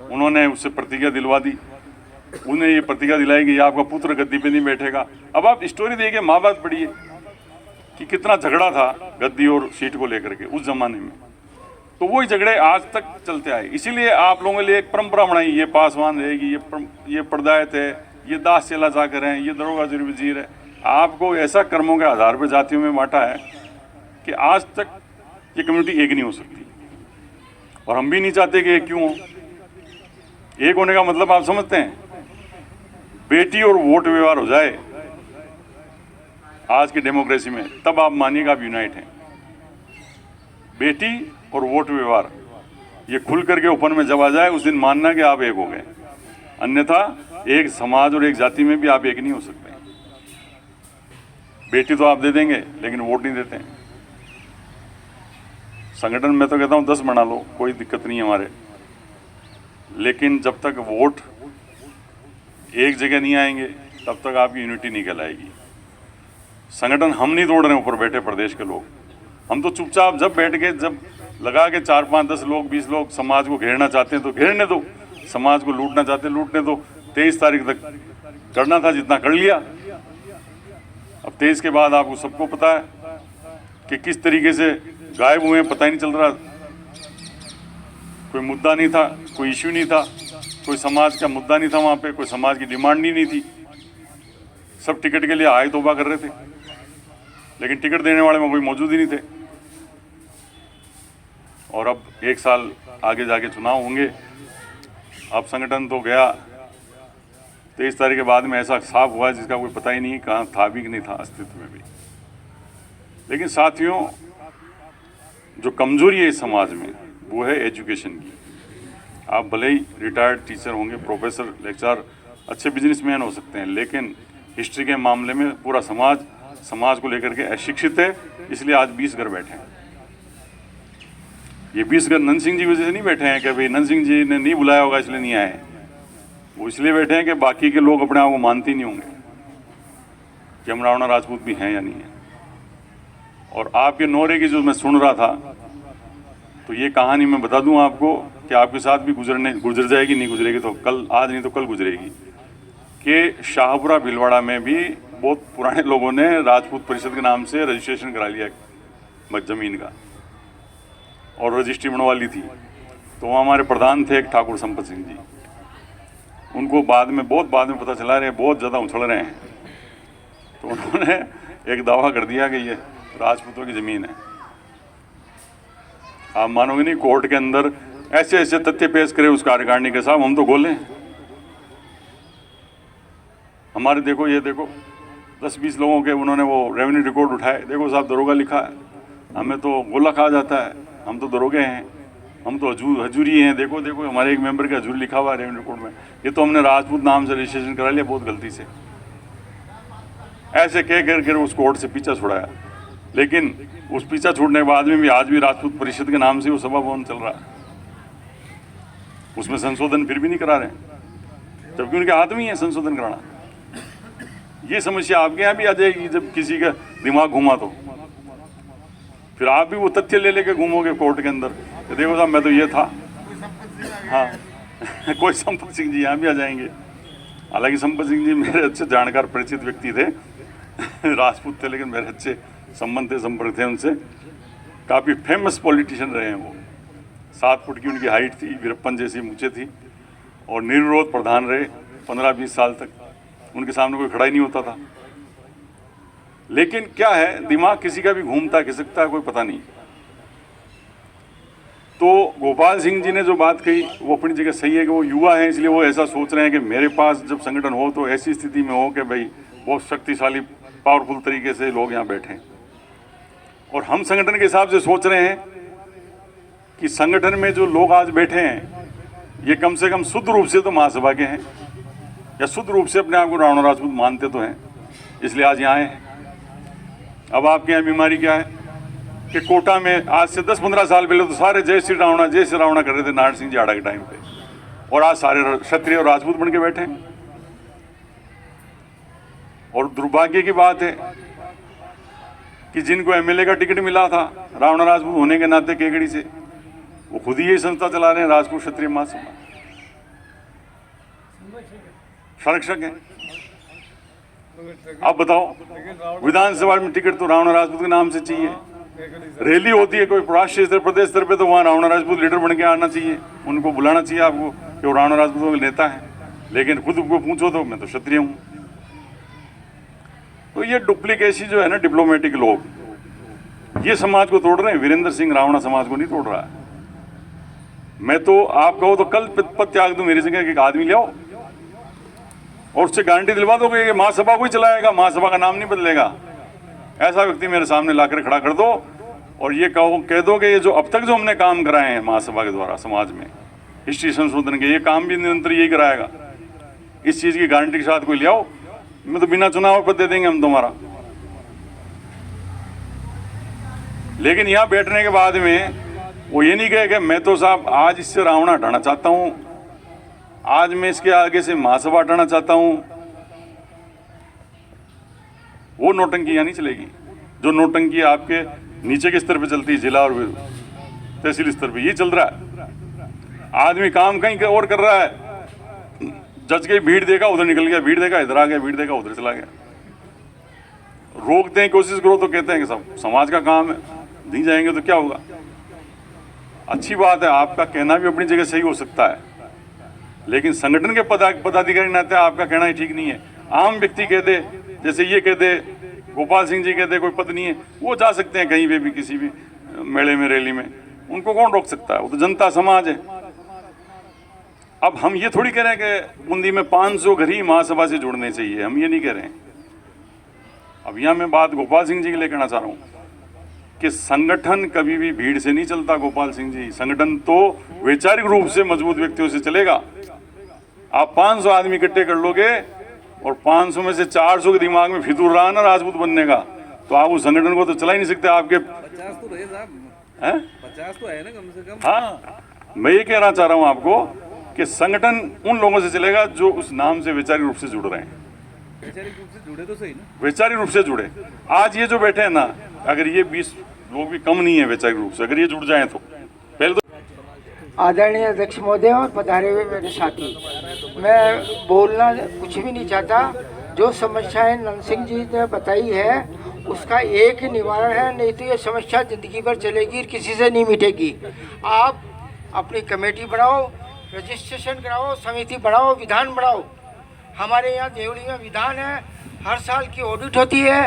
उन्होंने उससे प्रतिज्ञा दिलवा दी। उन्हें ये प्रतिज्ञा दिलाई कि ये आपका पुत्र गद्दी पे नहीं बैठेगा। अब आप स्टोरी देखिए, महाभारत पढ़िए कि कितना झगड़ा था गद्दी और सीट को लेकर के उस जमाने में। तो वही झगड़े आज तक चलते आए। इसीलिए आप लोगों के लिए एक परंपरा बनाई, ये पासवान रहेगी, ये पर्दायत है, ये दास चेला जाकर हैं, ये दरोगा जुर्म वजीर है। आपको ऐसा कर्मों के आधार पर जातियों में बांटा है कि आज तक ये कम्युनिटी एक नहीं हो सकती, और हम भी नहीं चाहते कि एक क्यों हो। एक होने का मतलब आप समझते हैं? बेटी और वोट व्यवहार हो जाए आज की डेमोक्रेसी में, तब आप मानिएगा आप यूनाइट हैं। बेटी और वोट व्यवहार ये खुल करके ओपन में जब आ जाए, उस दिन मानना कि आप एक हो गए, अन्यथा एक समाज और एक जाति में भी आप एक नहीं हो सकते। बेटी तो आप दे देंगे लेकिन वोट नहीं देते हैं। संगठन में तो कहता हूं 10 बना लो, कोई दिक्कत नहीं है हमारे, लेकिन जब तक वोट एक जगह नहीं आएंगे तब तक आपकी यूनिटी नहीं कहलाएगी। संगठन हम नहीं तोड़ रहे हैं ऊपर बैठे प्रदेश के लोग, हम तो चुपचाप जब बैठ के, जब लगा के 4, 5, 10 लोग, 20 लोग समाज को घेरना चाहते हैं तो घेरने दो, समाज को लूटना चाहते हैं लूटने दो। 23 तारीख तक करना था, जितना कर लिया। अब 23 के बाद आपको सबको पता है कि किस तरीके से गायब हुए, पता ही नहीं चल रहा। कोई मुद्दा नहीं था, कोई इश्यू नहीं था, कोई समाज का मुद्दा नहीं था वहाँ पे, कोई समाज की डिमांड ही नहीं थी। सब टिकट के लिए आए तौबा कर रहे थे, लेकिन टिकट देने वाले में कोई मौजूद ही नहीं थे। और अब 1 साल आगे जाके चुनाव होंगे। अब संगठन तो गया, 23 तारीख के बाद में ऐसा साफ हुआ जिसका कोई पता ही नहीं कहाँ था भी कि नहीं था अस्तित्व में भी। लेकिन साथियों, जो कमजोरी है इस समाज में वो है एजुकेशन की। आप भले ही रिटायर्ड टीचर होंगे, प्रोफेसर, लेक्चरर, अच्छे बिजनेसमैन हो सकते हैं, लेकिन हिस्ट्री के मामले में पूरा समाज को लेकर के अशिक्षित है। इसलिए आज 20 घर बैठे हैं। ये 20 घर नंद सिंह जी वजह से नहीं बैठे हैं कि भाई नंद सिंह जी ने नहीं बुलाया होगा इसलिए नहीं आए। वो इसलिए बैठे हैं कि बाकी के लोग अपने आप को मानते ही नहीं होंगे कि हम रावणा राजपूत भी हैं या नहीं है। और आपके नौरे की जो मैं सुन रहा था, तो ये कहानी मैं बता दूं आपको कि आपके साथ भी गुजर जाएगी, नहीं गुजरेगी तो कल, आज नहीं तो कल गुजरेगी, कि शाहपुरा भीलवाड़ा में भी बहुत पुराने लोगों ने राजपूत परिषद के नाम से रजिस्ट्रेशन करा लिया ज़मीन का, और रजिस्ट्री बनवा ली थी। तो वहाँ हमारे प्रधान थे एक ठाकुर संपत सिंह जी, उनको बहुत बाद में पता चला रहे बहुत ज़्यादा उछल रहे हैं। तो उन्होंने एक दावा कर दिया कि ये राजपूतों की ज़मीन है। आप मानोगे नहीं, कोर्ट के अंदर ऐसे ऐसे तथ्य पेश करे उस कार्यकारिणी के साथ, हम तो गोले। हमारे देखो, ये देखो 10-20 लोगों के उन्होंने वो रेवेन्यू रिकॉर्ड उठाए, देखो साहब दरोगा लिखा है, हमें तो गोला कहा जाता है, हम तो दरोगे हैं, हम तो हजूरी हैं। देखो देखो हमारे एक मेंबर का हजूरी लिखा हुआ है रेवेन्यू रिकॉर्ड में, ये तो हमने राजपूत नाम से रजिस्ट्रेशन करा लिया बहुत गलती से। ऐसे कह कर उस कोर्ट से पीछा छुड़ाया, लेकिन उस पीछा छूटने के बाद में भी आज भी राजपूत परिषद के नाम से वो सभा भवन चल रहा है, उसमें संशोधन फिर भी नहीं करा रहे, जबकि उनके हाथ में ही है संशोधन कराना। ये समस्या आपके यहाँ भी आ जाएगी जब किसी का दिमाग घूमा तो फिर आप भी वो तथ्य ले लेके घूमोगे कोर्ट के अंदर, तो देखो साहब मैं तो ये था। हाँ कोई संपत सिंह जी यहाँ भी आ जाएंगे। हालांकि संपत सिंह जी मेरे अच्छे जानकार परिचित व्यक्ति थे, राजपूत थे, लेकिन मेरे अच्छे संबंध थे, संपर्क थे उनसे। काफ़ी फेमस पॉलिटिशियन रहे हैं वो। 7 फुट की उनकी हाइट थी, वीरप्पन जैसी मूछें थी, और निर्विरोध प्रधान रहे 15-20 साल तक। उनके सामने कोई खड़ा ही नहीं होता था। लेकिन क्या है, दिमाग किसी का भी घूमता खिसकता है, कोई पता नहीं। तो गोपाल सिंह जी ने जो बात कही वो अपनी जगह सही है कि वो युवा हैं, इसलिए वो ऐसा सोच रहे हैं कि मेरे पास जब संगठन हो तो ऐसी स्थिति में हो कि भाई बहुत शक्तिशाली पावरफुल तरीके से लोग यहाँ बैठें। और हम संगठन के हिसाब से सोच रहे हैं कि संगठन में जो लोग आज बैठे हैं ये कम से कम शुद्ध रूप से तो महासभा के हैं, या शुद्ध रूप से अपने आप को राणा राजपूत मानते तो हैं, इसलिए आज यहाँ आए हैं। अब आपके यहाँ बीमारी क्या है कि कोटा में आज से 10-15 साल पहले तो सारे जय श्री रावणा कर रहे थे नारायण सिंह जी आड़ा के टाइम पे, और आज सारे क्षत्रिय और राजपूत बन के बैठे हैं। और दुर्भाग्य की बात है कि जिनको एमएलए का टिकट मिला था रावणा राजपूत होने के नाते केकड़ी से, वो खुद ही ये संस्था चला रहे हैं, राजपूत क्षत्रिय महासभा, संरक्षक हैं। आप बताओ, विधानसभा में टिकट तो रावणा राजपूत के नाम से चाहिए, रैली होती है कोई राष्ट्रीय स्तर प्रदेश स्तर पे तो वहाँ रावणा राजपूत लीडर बन के आना चाहिए, उनको बुलाना चाहिए आपको कि वो रावणा राजपूत के नेता है। लेकिन खुद को पूछो तो मैं तो क्षत्रिय हूँ। तो ये डुप्लीकेसी जो है ना, डिप्लोमेटिक लोग, ये समाज को तोड़ रहे हैं। वीरेंद्र सिंह रावणा समाज को नहीं तोड़ रहा है। मैं तो आप कहो तो कल पद त्याग दूं, मेरी जगह एक आदमी ले आओ और उससे गारंटी दिलवा दो कि महासभा को ही चलाएगा, महासभा का नाम नहीं बदलेगा। ऐसा व्यक्ति मेरे सामने लाकर खड़ा कर दो और ये कह दो कि ये जो अब तक जो हमने काम कराए हैं महासभा के द्वारा समाज में हिस्ट्री संशोधन के, ये काम भी निरंतर यही कराएगा, इस चीज़ की गारंटी के साथ कोई ले आओ। मैं तो बिना चुनाव पद दे देंगे हम तुम्हारा। लेकिन यहाँ बैठने के बाद में वो ये नहीं कहे कि मैं तो साहब आज इससे रावणा हटाना चाहता हूँ, आज मैं इसके आगे से महासभा हटाना चाहता हूँ। वो नोटंकी यहाँ नहीं चलेगी। जो नोटंकी आपके नीचे के स्तर पे चलती है, जिला और तहसील स्तर पे, ये चल रहा है। आदमी काम कहीं और कर रहा है, जज के भीड़ देगा उधर निकल गया, भीड़ देगा इधर आ गया, भीड़ देगा उधर चला गया। रोकते हैं, कोशिश करो तो कहते हैं कि सब समाज का काम है, नहीं जाएंगे तो क्या होगा। अच्छी बात है, आपका कहना भी अपनी जगह सही हो सकता है, लेकिन संगठन के पदाधिकारी नाते आपका कहना ही ठीक नहीं है। आम व्यक्ति कह दे, जैसे ये कह दे, गोपाल सिंह जी कह दे कोई पद नहीं है, वो जा सकते हैं कहीं पे भी, किसी भी मेले में रैली में, उनको कौन रोक सकता है, वो तो जनता समाज है। अब हम ये थोड़ी कह रहे हैं कि बूंदी में 500 घर ही महासभा से जुड़ने चाहिए, हम ये नहीं कह रहे हैं। अब यहाँ मैं बात गोपाल सिंह जी के लिए कहना चाह रहा हूँ कि संगठन कभी भी भीड़ से नहीं चलता। गोपाल सिंह जी, संगठन तो वैचारिक रूप से मजबूत व्यक्तियों से चलेगा। आप 500 आदमी इकट्ठे कर लोगे और 500 में से 400 के दिमाग में फितूर रहा ना राजपूत बनने का, तो आप उस संगठन को तो चला ही नहीं सकते। आपके 50 तो रहे साहब, 50 तो है ना कम से कम। हाँ, मैं ये कहना चाह रहा हूँ आपको कि संगठन उन लोगों से चलेगा जो उस नाम से वैचारिक रूप से जुड़ रहे हैं। वैचारिक रूप से जुड़े तो सही ना, वैचारिक रूप से जुड़े। आज ये जो बैठे हैं ना, अगर ये 20 लोग भी कम नहीं है वैचारिक रूप से, अगर ये जुड़ जाएं तो पहले तो। आदरणीय अध्यक्ष महोदय और पधारे हुए मेरे साथी, मैं बोलना कुछ भी नहीं चाहता। जो समस्याएं नंद सिंह जी ने बताई है उसका एक ही निवारण है, नहीं तो ये समस्या जिंदगी भर चलेगी और किसी से नहीं मिटेगी। आप अपनी कमेटी बनाओ, रजिस्ट्रेशन कराओ, समिति बनाओ, विधान बनाओ। हमारे यहाँ देवली में विधान है, हर साल की ऑडिट होती है,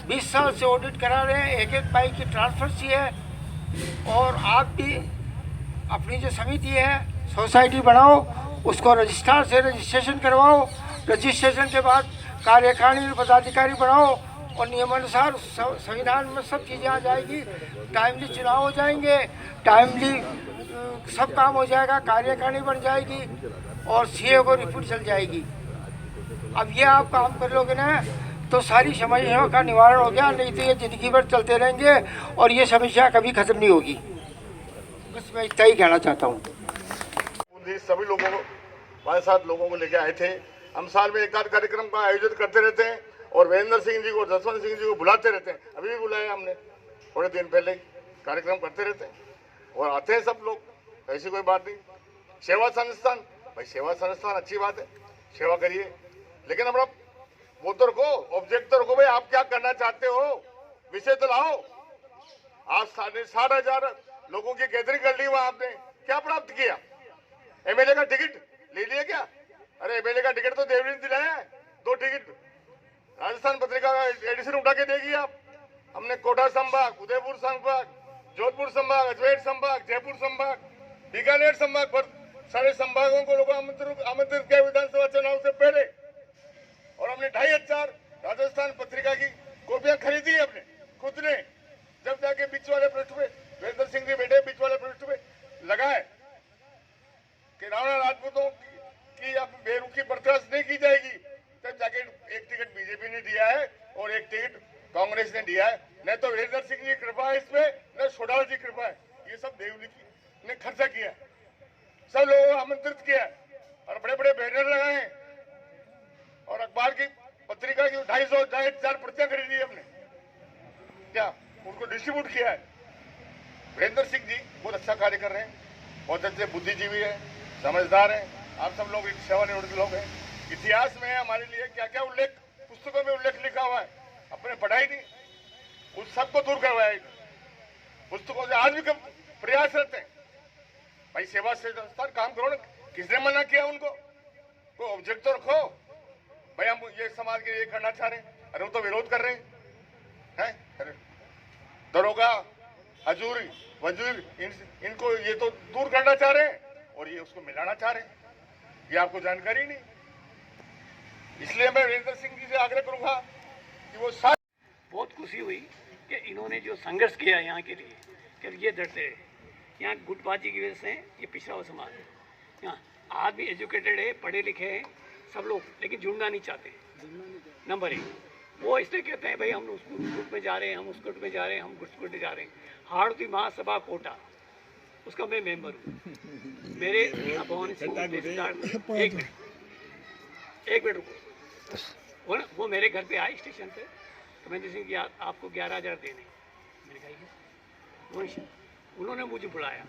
20 साल से ऑडिट करा रहे हैं, एक एक पाई की ट्रांसफर है। और आप भी अपनी जो समिति है, सोसाइटी बनाओ, उसको रजिस्ट्रार से रजिस्ट्रेशन करवाओ। रजिस्ट्रेशन के बाद कार्यकारिणी पदाधिकारी बनाओ और नियमानुसार संविधान में सब चीज़ें आ जाएगी। टाइमली चुनाव हो जाएंगे, टाइमली सब काम हो जाएगा, कार्यकारिणी बन जाएगी और सीए को रिपोर्ट चल जाएगी। अब ये आप काम कर लोगे ना तो सारी समस्याओं का निवारण हो गया, नहीं तो ये जिंदगी भर चलते रहेंगे और ये समस्या कभी खत्म नहीं होगी। बस मैं इतना ही कहना चाहता हूँ। सभी लोगों को 5-7 लोगों को लेके आए थे। हम साल में एक आध कार्यक्रम का आयोजित करते रहते हैं और वीरेंद्र सिंह जी को, जसवंत सिंह जी को बुलाते रहते हैं। अभी भी बुलाया हमने, थोड़े दिन पहले कार्यक्रम करते रहते हैं और आते हैं सब लोग, ऐसी कोई बात नहीं। सेवा संस्थान, भाई सेवा संस्थान अच्छी बात है, सेवा करिए, लेकिन अपना वो तो रखो, ऑब्जेक्ट तो रखो। भाई आप क्या करना चाहते हो, विषय तो लाओ। आप 60,000 लोगों की गैदरिंग कर ली, वहां आपने क्या प्राप्त किया? एमएलए का टिकट ले लिया क्या? अरे एमएलए का टिकट तो देवरी ने दिलाया है, 2 टिकट राजस्थान पत्रिका का एडिशन उठा के देगी आप। हमने कोटा संभाग, उदयपुर संभाग, जोधपुर संभाग, अजमेर संभाग, जयपुर संभाग, बीकानेर संभाग पर सारे संभागों को लोगों आमंत्रित किया विधानसभा चुनाव से पहले। और हमने 2,500 राजस्थान पत्रिका की कॉपियां खरीदी अपने खुद ने। जब जाके बीच वाले पृष्ठ पे वीरेंद्र सिंह जी बैठे, बीच वाले पृष्ठ पे लगाए कि राणा राजपूतों की अब बेरुखी बर्दाश्त नहीं की जाएगी, तब जाके एक टिकट बीजेपी ने दिया है और एक टिकट कांग्रेस ने दिया है। न तो वीरेंद्र सिंह जी की कृपा है इसमें, न छोडाल जी की कृपा है। ये सब देवली ने खर्चा किया, सब लोगों को आमंत्रित किया और बड़े बड़े बैनर लगाए हैं और अखबार की पत्रिका की 2,500-2,500 प्रतियां खरीदी हमने, क्या उनको डिस्ट्रीब्यूट किया है। वीरेंद्र सिंह जी बहुत अच्छा कार्य कर रहे हैं, बहुत अच्छे बुद्धिजीवी है, समझदार है। आप सब लोग सेवानिवृत्त लोग हैं। इतिहास में हमारे लिए क्या क्या उल्लेख, पुस्तकों में उल्लेख लिखा हुआ है, अपने पढ़ाई नहीं, उस सबको दूर करवाया पुस्तकों से। आज भी प्रयास रहते हैं, भाई सेवा से संस्थान काम करो ना। किसने मना किया उनको? कोई ऑब्जेक्ट तो रखो, भाई हम ये समाज के लिए करना चाह रहे हैं। अरे वो तो विरोध कर रहे हैं। दरोगा, हजूरी, वजूर, इनको ये तो दूर करना चाह रहे हैं और ये उसको मिलाना चाह रहे हैं। ये आपको जानकारी नहीं, इसलिए मैं वीरेंद्र सिंह जी से आग्रह करूंगा कि वो बहुत खुशी हुई कि इन्होंने जो संघर्ष किया यहाँ के लिए, कि ये डरते रहे। यहाँ गुटबाजी की वजह से ये पिछड़ा हुआ समाज है। यहाँ आज भी एजुकेटेड है, पढ़े लिखे हैं सब लोग, लेकिन जुड़ना नहीं चाहते। नंबर 1 वो इसलिए कहते हैं भाई हम उस गुट में जा रहे हैं, हम उस गुट में जा रहे हैं, हम गुट में जा रहे हैं। हाड़ती महासभा कोटा, उसका मैं मेंबर हूँ। मेरे भवन सिंह एक मिनट रुको, वो मेरे घर पे आए स्टेशन पे, तो मैंने सिंह आपको 11,000 देने। मैंने कहा उन्होंने मुझे बुलाया,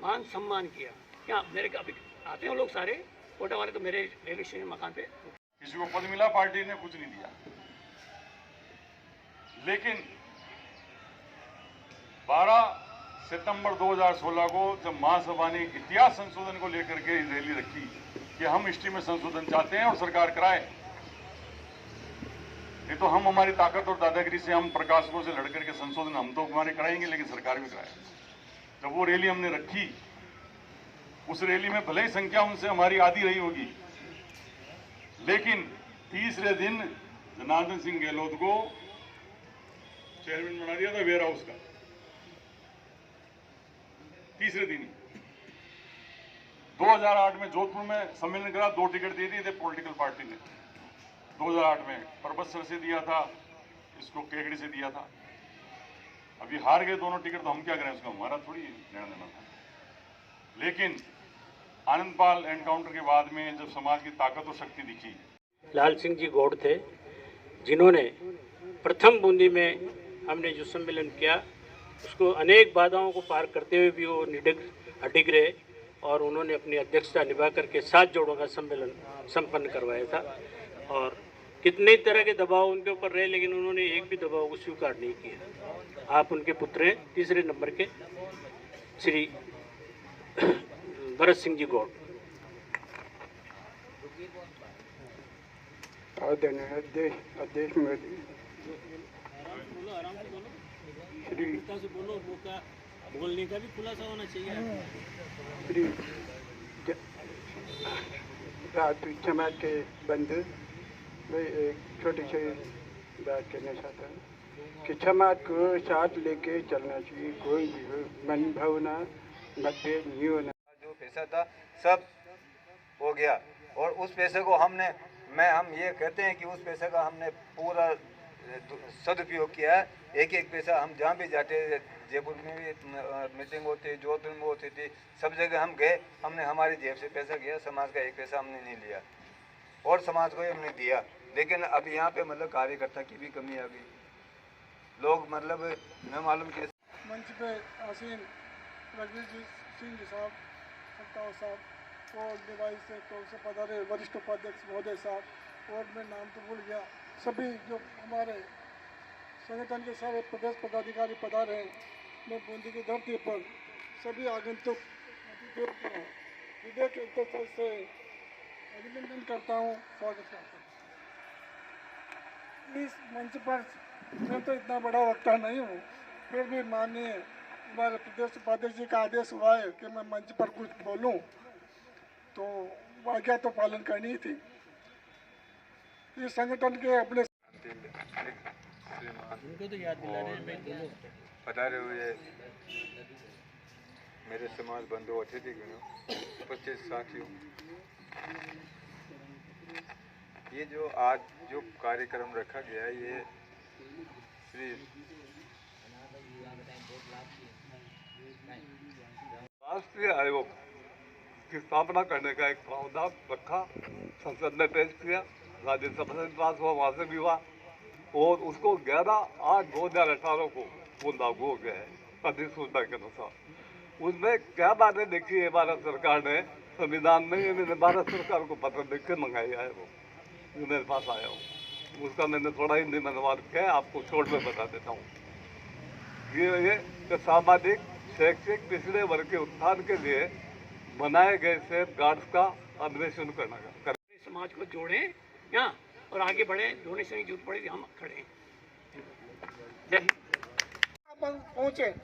मान सम्मान किया। क्या मेरे अभी आते हैं लोग सारे कोटा वाले, तो मेरे रेलवे स्टेशन मकान पे किसी को पद मिला, पार्टी ने कुछ नहीं दिया। लेकिन 12 सितंबर 2016 को जब महासभा ने इतिहास संशोधन को लेकर के रैली रखी कि हम हिस्ट्री में संशोधन चाहते हैं और सरकार कराए, नहीं तो हम हमारी ताकत और दादागिरी से हम प्रकाशकों से लड़कर के संशोधन हम तो हमारे कराएंगे, लेकिन सरकार भी कराए। जब वो रैली हमने रखी, उस रैली में भले ही संख्या उनसे हमारी आधी रही होगी, लेकिन तीसरे दिन जनार्दन सिंह गहलोत को चेयरमैन बना दिया था वेयर हाउस का। तीसरे दिन ही 2008 में जोधपुर में सम्मेलन करा, 2 टिकट दे दिए थे पॉलिटिकल पार्टी ने। 2008 में परबतसर से दिया था, इसको केकड़ी से दिया था। अभी हार गए दोनों टिकट, तो हम क्या करें, उसका हमारा थोड़ी निर्णय लेना था। लेकिन आनंदपाल एनकाउंटर के बाद में जब समाज की ताकत और शक्ति दिखी, लाल सिंह जी गौड़ थे जिन्होंने प्रथम बूंदी में हमने जो सम्मेलन किया, उसको अनेक बाधाओं को पार करते हुए भी वो अडिग रहे और उन्होंने अपनी अध्यक्षता निभा करके 7 जोड़ों का सम्मेलन संपन्न करवाया था। और कितने तरह के दबाव उनके ऊपर रहे, लेकिन उन्होंने एक भी दबाव को स्वीकार नहीं किया। आप उनके पुत्र हैं, तीसरे नंबर के श्री भरत सिंह जी गौड़। आदरणीय अध्यक्ष महोदय, से बोलो, वो का बोलने का भी खुलासा होना चाहिए। श्री राजपूत समाज के बंधु, मैं एक छोटी सी बात कहना चाहता हूँ कि समाज को साथ लेके चलना चाहिए। कोई भी हो, मन भावना मतभेद नहीं होना। जो पैसा था सब हो गया, और उस पैसे को हम ये कहते हैं कि उस पैसे का हमने पूरा सदुपयोग किया है। एक एक पैसा हम जहाँ भी जाते, जयपुर में भी मीटिंग होती, जोधपुर में होती थी, सब जगह हम गए, हमने हमारी जेब से पैसा गया, समाज का एक पैसा हमने नहीं लिया और समाज को ही हमने दिया। लेकिन अब यहाँ पे मतलब कार्यकर्ता की भी कमी आ गई, लोग मतलब न मालूम कैसे। मंच पे आसीन रघुवीर सिंह जी साहब, सत्ताव साहब और डिवाइस से तो से पधारे वरिष्ठ उपाध्यक्ष महोदय साहब, और मैं नाम तो भूल गया, सभी जो हमारे संगठन के सारे प्रदेश पदाधिकारी पधारे हैं। मैं बूंदी की धरती पर सभी आगंतुक हृदय के तरफ से अभिनंदन करता हूँ, स्वागत करता हूँ। इस मंच पर मैं तो इतना बड़ा वक्ता नहीं हूँ, फिर भी माननीय हमारे प्रदेश उपाध्यक्ष जी का आदेश हुआ है कि मैं मंच पर कुछ बोलूँ, तो आज्ञा तो पालन करनी ही थी। इस संगठन के अपने उनको तो याद दिला रहे हैं, मैं बोलो। पधारे हुए मेरे समाज बंधु अतिथिगणों, उपस्थित साथियों, ये जो आज जो कार्यक्रम रखा गया है, ये श्री राष्ट्रीय आयोग की स्थापना करने का एक प्रावधान रखा, संसद ने पेश किया, राज्यसभा से पास हुआ, वहाँ से भी हुआ, और उसको 11/8/2018 को वो लागू हो गया है अधिसूचना के अनुसार। उसमें क्या बातें देखी है भारत सरकार ने संविधान में, ये मैंने भारत सरकार को पत्र लिख के मंगाया है, वो मेरे पास आया हो, उसका मैंने थोड़ा हिंदी में अनुवाद किया है, आपको शॉर्ट में बता देता हूँ। ये सामाजिक शैक्षिक पिछड़े वर्ग के उत्थान के लिए बनाए गए सेफ गार्ड्स का अन्वेषण करना समाज को जोड़ें यहाँ और आगे बढ़े, डोनेशन की जरूरत पड़ेगी, हम खड़े हैं। पहुँचे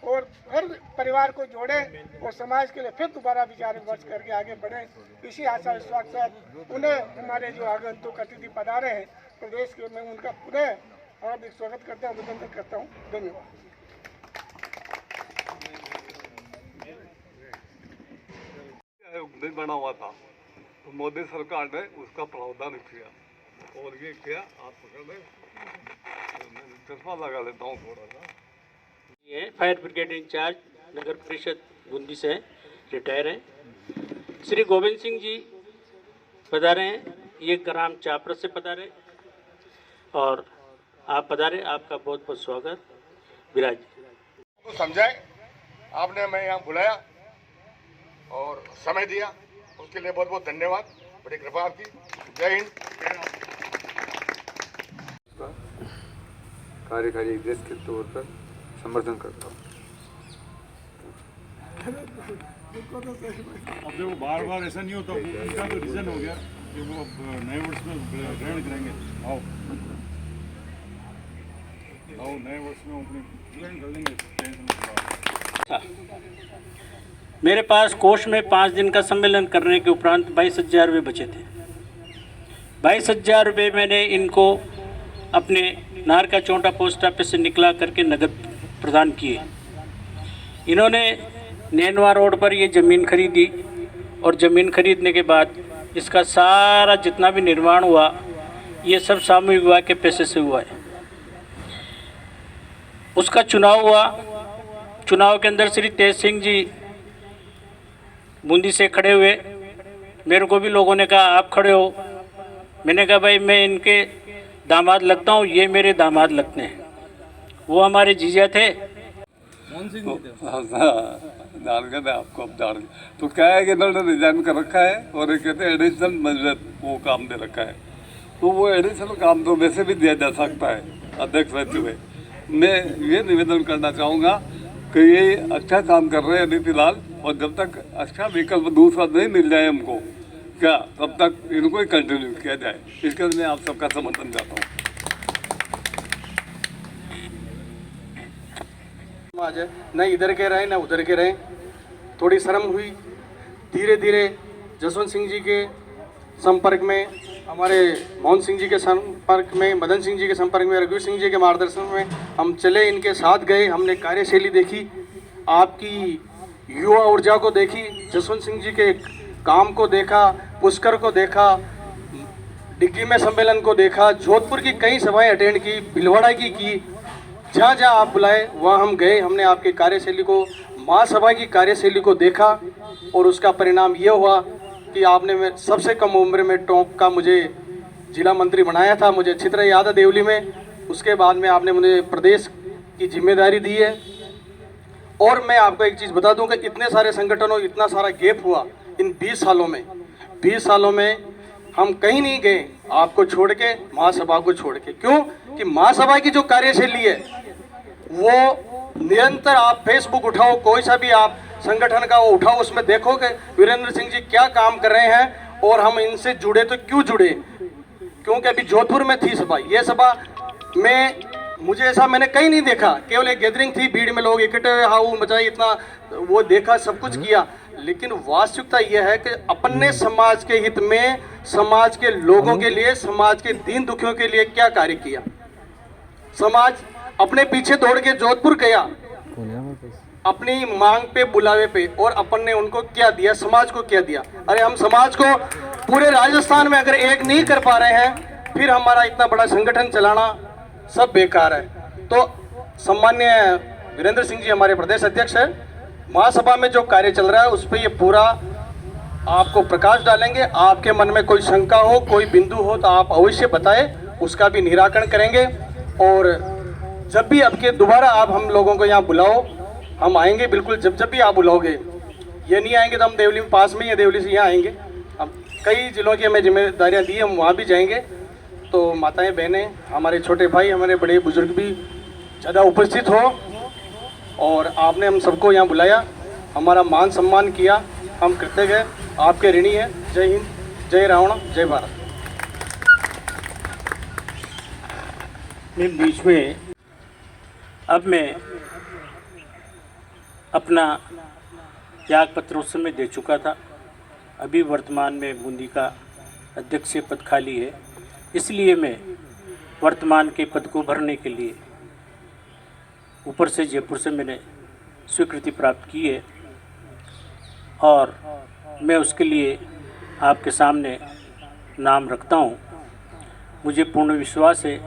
और हर परिवार को जोड़े और समाज के लिए फिर दोबारा विचार विमर्श करके आगे बढ़े, इसी आशा विश्वास के साथ उन्हें हमारे जो आगंतुक अतिथि पधारे हैं प्रदेश के, मैं उनका पुनः हार्दिक स्वागत करता हूँ, अभिनंदन करता हूँ। धन्यवाद। नहीं बना हुआ था तो मोदी सरकार ने उसका प्रावधान किया, और ये किया, आप पकड़ लें, मैं चश्मा लगा लेता हूँ थोड़ा सा। ये फायर ब्रिगेड इंचार्ज नगर परिषद बूंदी से रिटायर हैं, श्री गोविंद सिंह जी पधारे हैं, ये ग्राम चापरस से पधारे, और आप पधारे, आपका बहुत बहुत स्वागत। विराज को समझाए, आपने हमें यहाँ बुलाया और समय दिया, उसके लिए बहुत बहुत धन्यवाद, बड़ी कृपा आपकी। जय हिंद। कार्यकारी अध्यक्ष के तौर पर समर्थन करता हूँ। अब देखो बार बार ऐसा नहीं होता, उनका तो रीज़न हो गया कि वो अब नए वर्ष में ग्रहण करेंगे। आओ नए वर्ष में अपने ग्रहण कर लेंगे। मेरे पास कोष में 5 दिन का सम्मेलन करने के उपरांत 22,000 रुपये बचे थे। 22,000 रुपये मैंने इनको अपने नार का चौंटा पोस्ट ऑफिस से निकला करके नगद प्रदान किए। इन्होंने नैनवा रोड पर ये ज़मीन खरीदी, और ज़मीन खरीदने के बाद इसका सारा जितना भी निर्माण हुआ, ये सब सामूहिक विभाग के पैसे से हुआ है। उसका चुनाव हुआ, चुनाव के अंदर श्री तेज सिंह जी बूंदी से खड़े हुए, मेरे को भी लोगों ने कहा आप खड़े हो, मैंने कहा भाई मैं इनके दामाद लगता हूँ, ये मेरे दामाद लगते हैं। वो हमारे जीजा थे। जान गए आपको, अब जान गए। तो क्या है कि इन्होंने रिजाइन कर रखा है, और ये कहते हैं एडिशनल मतलब वो काम दे रखा है, तो वो एडिशनल काम तो वैसे भी दिया जा सकता है अध्यक्ष रहते हुए। मैं ये निवेदन करना चाहूँगा कि ये अच्छा काम कर रहे हैं अदिति लाल, और जब तक अच्छा विकल्प दूसरा नहीं मिल जाए हमको क्या, तब तक इनको ही कंटिन्यू किया जाए। इसके लिए मैं आप सबका समर्थन चाहता हूँ। आ जाए, न इधर के रहें न उधर के रहें। थोड़ी शर्म हुई। धीरे धीरे जसवंत सिंह जी के संपर्क में, हमारे मोहन सिंह जी के संपर्क में, मदन सिंह जी के संपर्क में, रघुवीर सिंह जी के मार्गदर्शन में हम चले, इनके साथ गए। हमने कार्यशैली देखी, आपकी युवा ऊर्जा को देखी, जसवंत सिंह जी के काम को देखा, पुष्कर को देखा, डिग्गी में सम्मेलन को देखा, जोधपुर की कई सभाएं अटेंड की, भिलवाड़ा की जहाँ जहाँ आप बुलाए वहाँ हम गए। हमने आपकी कार्यशैली को, महासभा की कार्यशैली को देखा और उसका परिणाम ये हुआ कि आपने सबसे कम उम्र में टोंक का मुझे जिला मंत्री बनाया था। मुझे अच्छी तरह याद है देवली में। उसके बाद में आपने मुझे प्रदेश की जिम्मेदारी दी है। और मैं आपको एक चीज़ बता दूं कि इतने सारे संगठनों, इतना सारा गैप हुआ इन 20 सालों में। 20 सालों में हम कहीं नहीं गए आपको छोड़ के, महासभा को छोड़ के। क्यों कि महासभा की जो कार्यशैली है वो निरंतर, आप फेसबुक उठाओ, कोई सा भी आप संगठन का वो उठाओ, उसमें देखो कि वीरेंद्र सिंह जी क्या काम कर रहे हैं और हम इनसे जुड़े तो क्यों जुड़े। क्योंकि अभी जोधपुर में थी सभा, ये सभा में मुझे ऐसा मैंने कहीं नहीं देखा। केवल एक गैदरिंग थी, भीड़ में लोग इकट्ठे हुए, हाउ मचाई, इतना वो देखा, सब कुछ किया। लेकिन वास्तविकता यह है कि अपने समाज के हित में, समाज के लोगों के लिए, समाज के दीन दुखियों के लिए क्या कार्य किया। समाज अपने पीछे दौड़ के जोधपुर गया अपनी मांग पे, बुलावे पे, और अपन ने उनको क्या दिया, समाज को क्या दिया। अरे हम समाज को पूरे राजस्थान में अगर एक नहीं कर पा रहे हैं, फिर हमारा इतना बड़ा संगठन चलाना सब बेकार है। तो सम्मान्य वीरेंद्र सिंह जी हमारे प्रदेश अध्यक्ष है, महासभा में जो कार्य चल रहा है उस पर ये पूरा आपको प्रकाश डालेंगे। आपके मन में कोई शंका हो, कोई बिंदु हो तो आप अवश्य बताएं, उसका भी निराकरण करेंगे। और जब भी आपके दोबारा आप हम लोगों को यहाँ बुलाओ, हम आएंगे बिल्कुल। जब भी आप बुलाओगे, ये नहीं आएंगे तो हम देवली में पास में ही है, देवली से यहाँ आएंगे। हम कई जिलों की हमें जिम्मेदारियाँ दी, हम वहाँ भी जाएंगे। तो माताएं, बहनें, हमारे छोटे भाई, हमारे बड़े बुजुर्ग भी ज़्यादा उपस्थित हो, और आपने हम सबको यहाँ बुलाया, हमारा मान सम्मान किया, हम कृतज्ञ हैं, आपके ऋणी हैं। जय हिंद, जय रावण, जय भारत। मैं बीच में अब मैं अपना त्याग पत्र उस समय दे चुका था। अभी वर्तमान में बूंदी का अध्यक्ष पद खाली है, इसलिए मैं वर्तमान के पद को भरने के लिए ऊपर से जयपुर से मैंने स्वीकृति प्राप्त की है, और मैं उसके लिए आपके सामने नाम रखता हूँ। मुझे पूर्ण विश्वास है,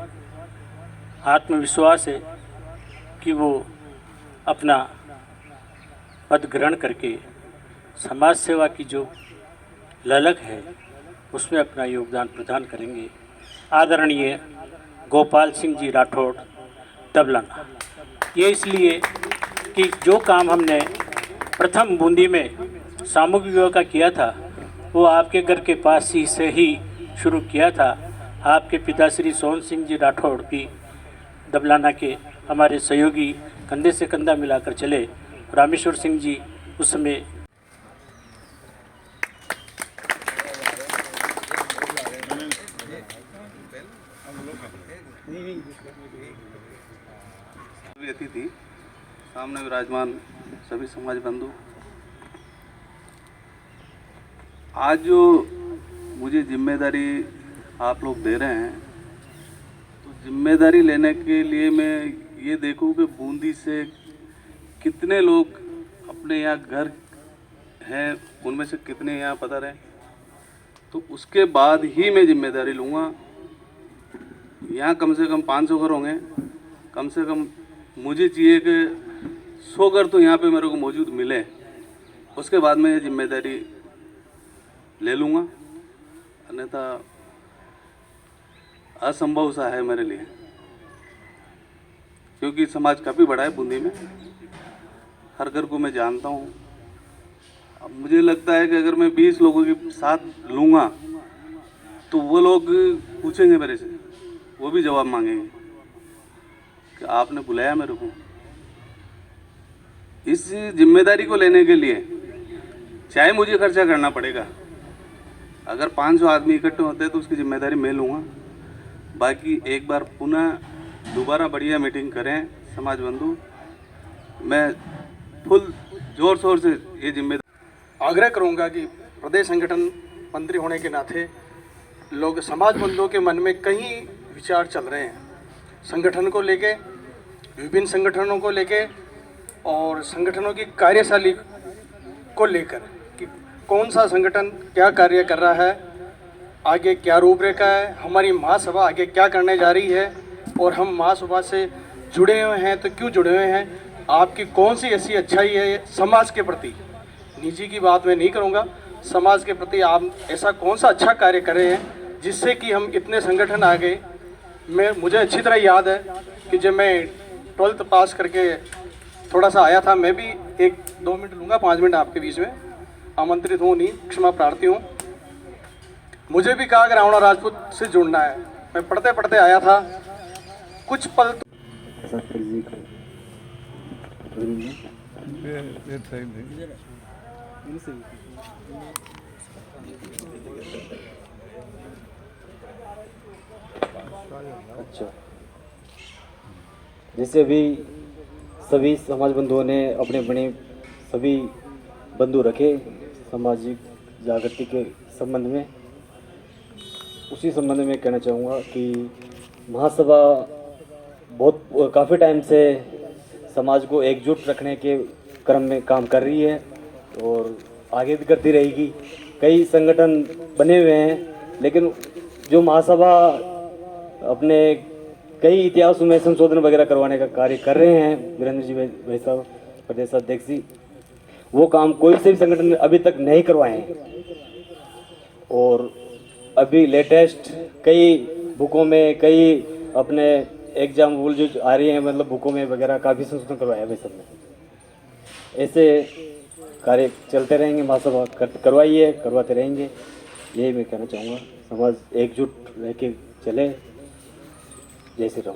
आत्मविश्वास है कि वो अपना पद ग्रहण करके समाज सेवा की जो ललक है उसमें अपना योगदान प्रदान करेंगे। आदरणीय गोपाल सिंह जी राठौड़, दबलाना। ये इसलिए कि जो काम हमने प्रथम बूंदी में सामूहिक विवाह का किया था वो आपके घर के पास ही से ही शुरू किया था। आपके पिता श्री सोहन सिंह जी राठौड़ भी दबलाना के हमारे सहयोगी कंधे से कंधा मिलाकर चले। रामेश्वर सिंह जी उस समय अतिथि, सामने विराजमान सभी समाज बंधु, आज जो मुझे जिम्मेदारी आप लोग दे रहे हैं, तो जिम्मेदारी लेने के लिए मैं ये देखूं कि बूंदी से कितने लोग अपने यहाँ घर हैं, उनमें से कितने यहाँ पता रहे, तो उसके बाद ही मैं जिम्मेदारी लूँगा। यहाँ कम से कम 500 घर होंगे, कम से कम मुझे चाहिए कि 100 घर तो यहाँ पे मेरे को मौजूद मिले, उसके बाद मैं ये जिम्मेदारी ले लूँगा। अन्यथा असंभव सा है मेरे लिए, क्योंकि समाज काफ़ी बड़ा है बूंदी में, हर घर को मैं जानता हूँ। अब मुझे लगता है कि अगर मैं 20 लोगों के साथ लूँगा तो वो लोग पूछेंगे मेरे से, वो भी जवाब मांगेंगे कि आपने बुलाया मेरे को। इस जिम्मेदारी को लेने के लिए चाहे मुझे खर्चा करना पड़ेगा, अगर 500 आदमी इकट्ठे होते हैं तो उसकी जिम्मेदारी मैं लूँगा। बाकी एक बार पुनः दोबारा बढ़िया मीटिंग करें समाज बंधु, मैं फुल जोर शोर से ये जिम्मेदारी आग्रह करूंगा कि प्रदेश संगठन मंत्री होने के नाते लोग समाज बंधुओं के मन में कई विचार चल रहे हैं संगठन को लेके, विभिन्न संगठनों को लेके और संगठनों की कार्यशैली को लेकर कि कौन सा संगठन क्या कार्य कर रहा है, आगे क्या रूपरेखा है, हमारी महासभा आगे क्या करने जा रही है और हम महासभा से जुड़े हुए हैं तो क्यों जुड़े हुए हैं, आपकी कौन सी ऐसी अच्छाई है समाज के प्रति। निजी की बात मैं नहीं करूँगा, समाज के प्रति आप ऐसा कौन सा अच्छा कार्य कर रहे हैं जिससे कि हम इतने संगठन आ गए। मुझे अच्छी तरह याद है कि जब मैं 12th पास करके थोड़ा सा आया था, मैं भी 1-2 मिनट लूँगा, 5 मिनट आपके बीच में, आमंत्रित हूँ नहीं, क्षमा प्रार्थी हूँ। मुझे भी कहा कि रावणा राजपूत से जुड़ना है, मैं पढ़ते पढ़ते आया था, कुछ पल अच्छा, जैसे अभी सभी समाज बंधुओं ने अपने अपने सभी बंधु रखे सामाजिक जागृति के संबंध में, उसी संबंध में कहना चाहूँगा कि महासभा बहुत काफ़ी टाइम से समाज को एकजुट रखने के क्रम में काम कर रही है और आगे भी करती रहेगी। कई संगठन बने हुए हैं, लेकिन जो महासभा अपने कई इतिहासों में संशोधन वगैरह करवाने का कार्य कर रहे हैं, वीरेंद्र जी भाई साहब प्रदेश अध्यक्ष जी, वो काम कोई से भी संगठन ने अभी तक नहीं करवाए हैं। और अभी लेटेस्ट कई बुकों में, कई अपने एग्जाम रूल जो आ रही हैं, मतलब बुकों में वगैरह काफ़ी संशोधन करवाया है भाई सब ने। ऐसे कार्य चलते रहेंगे, महासभा करवाइए, करवाते रहेंगे, यही मैं कहना चाहूँगा। समाज एकजुट रह के चले। जय श्री राम।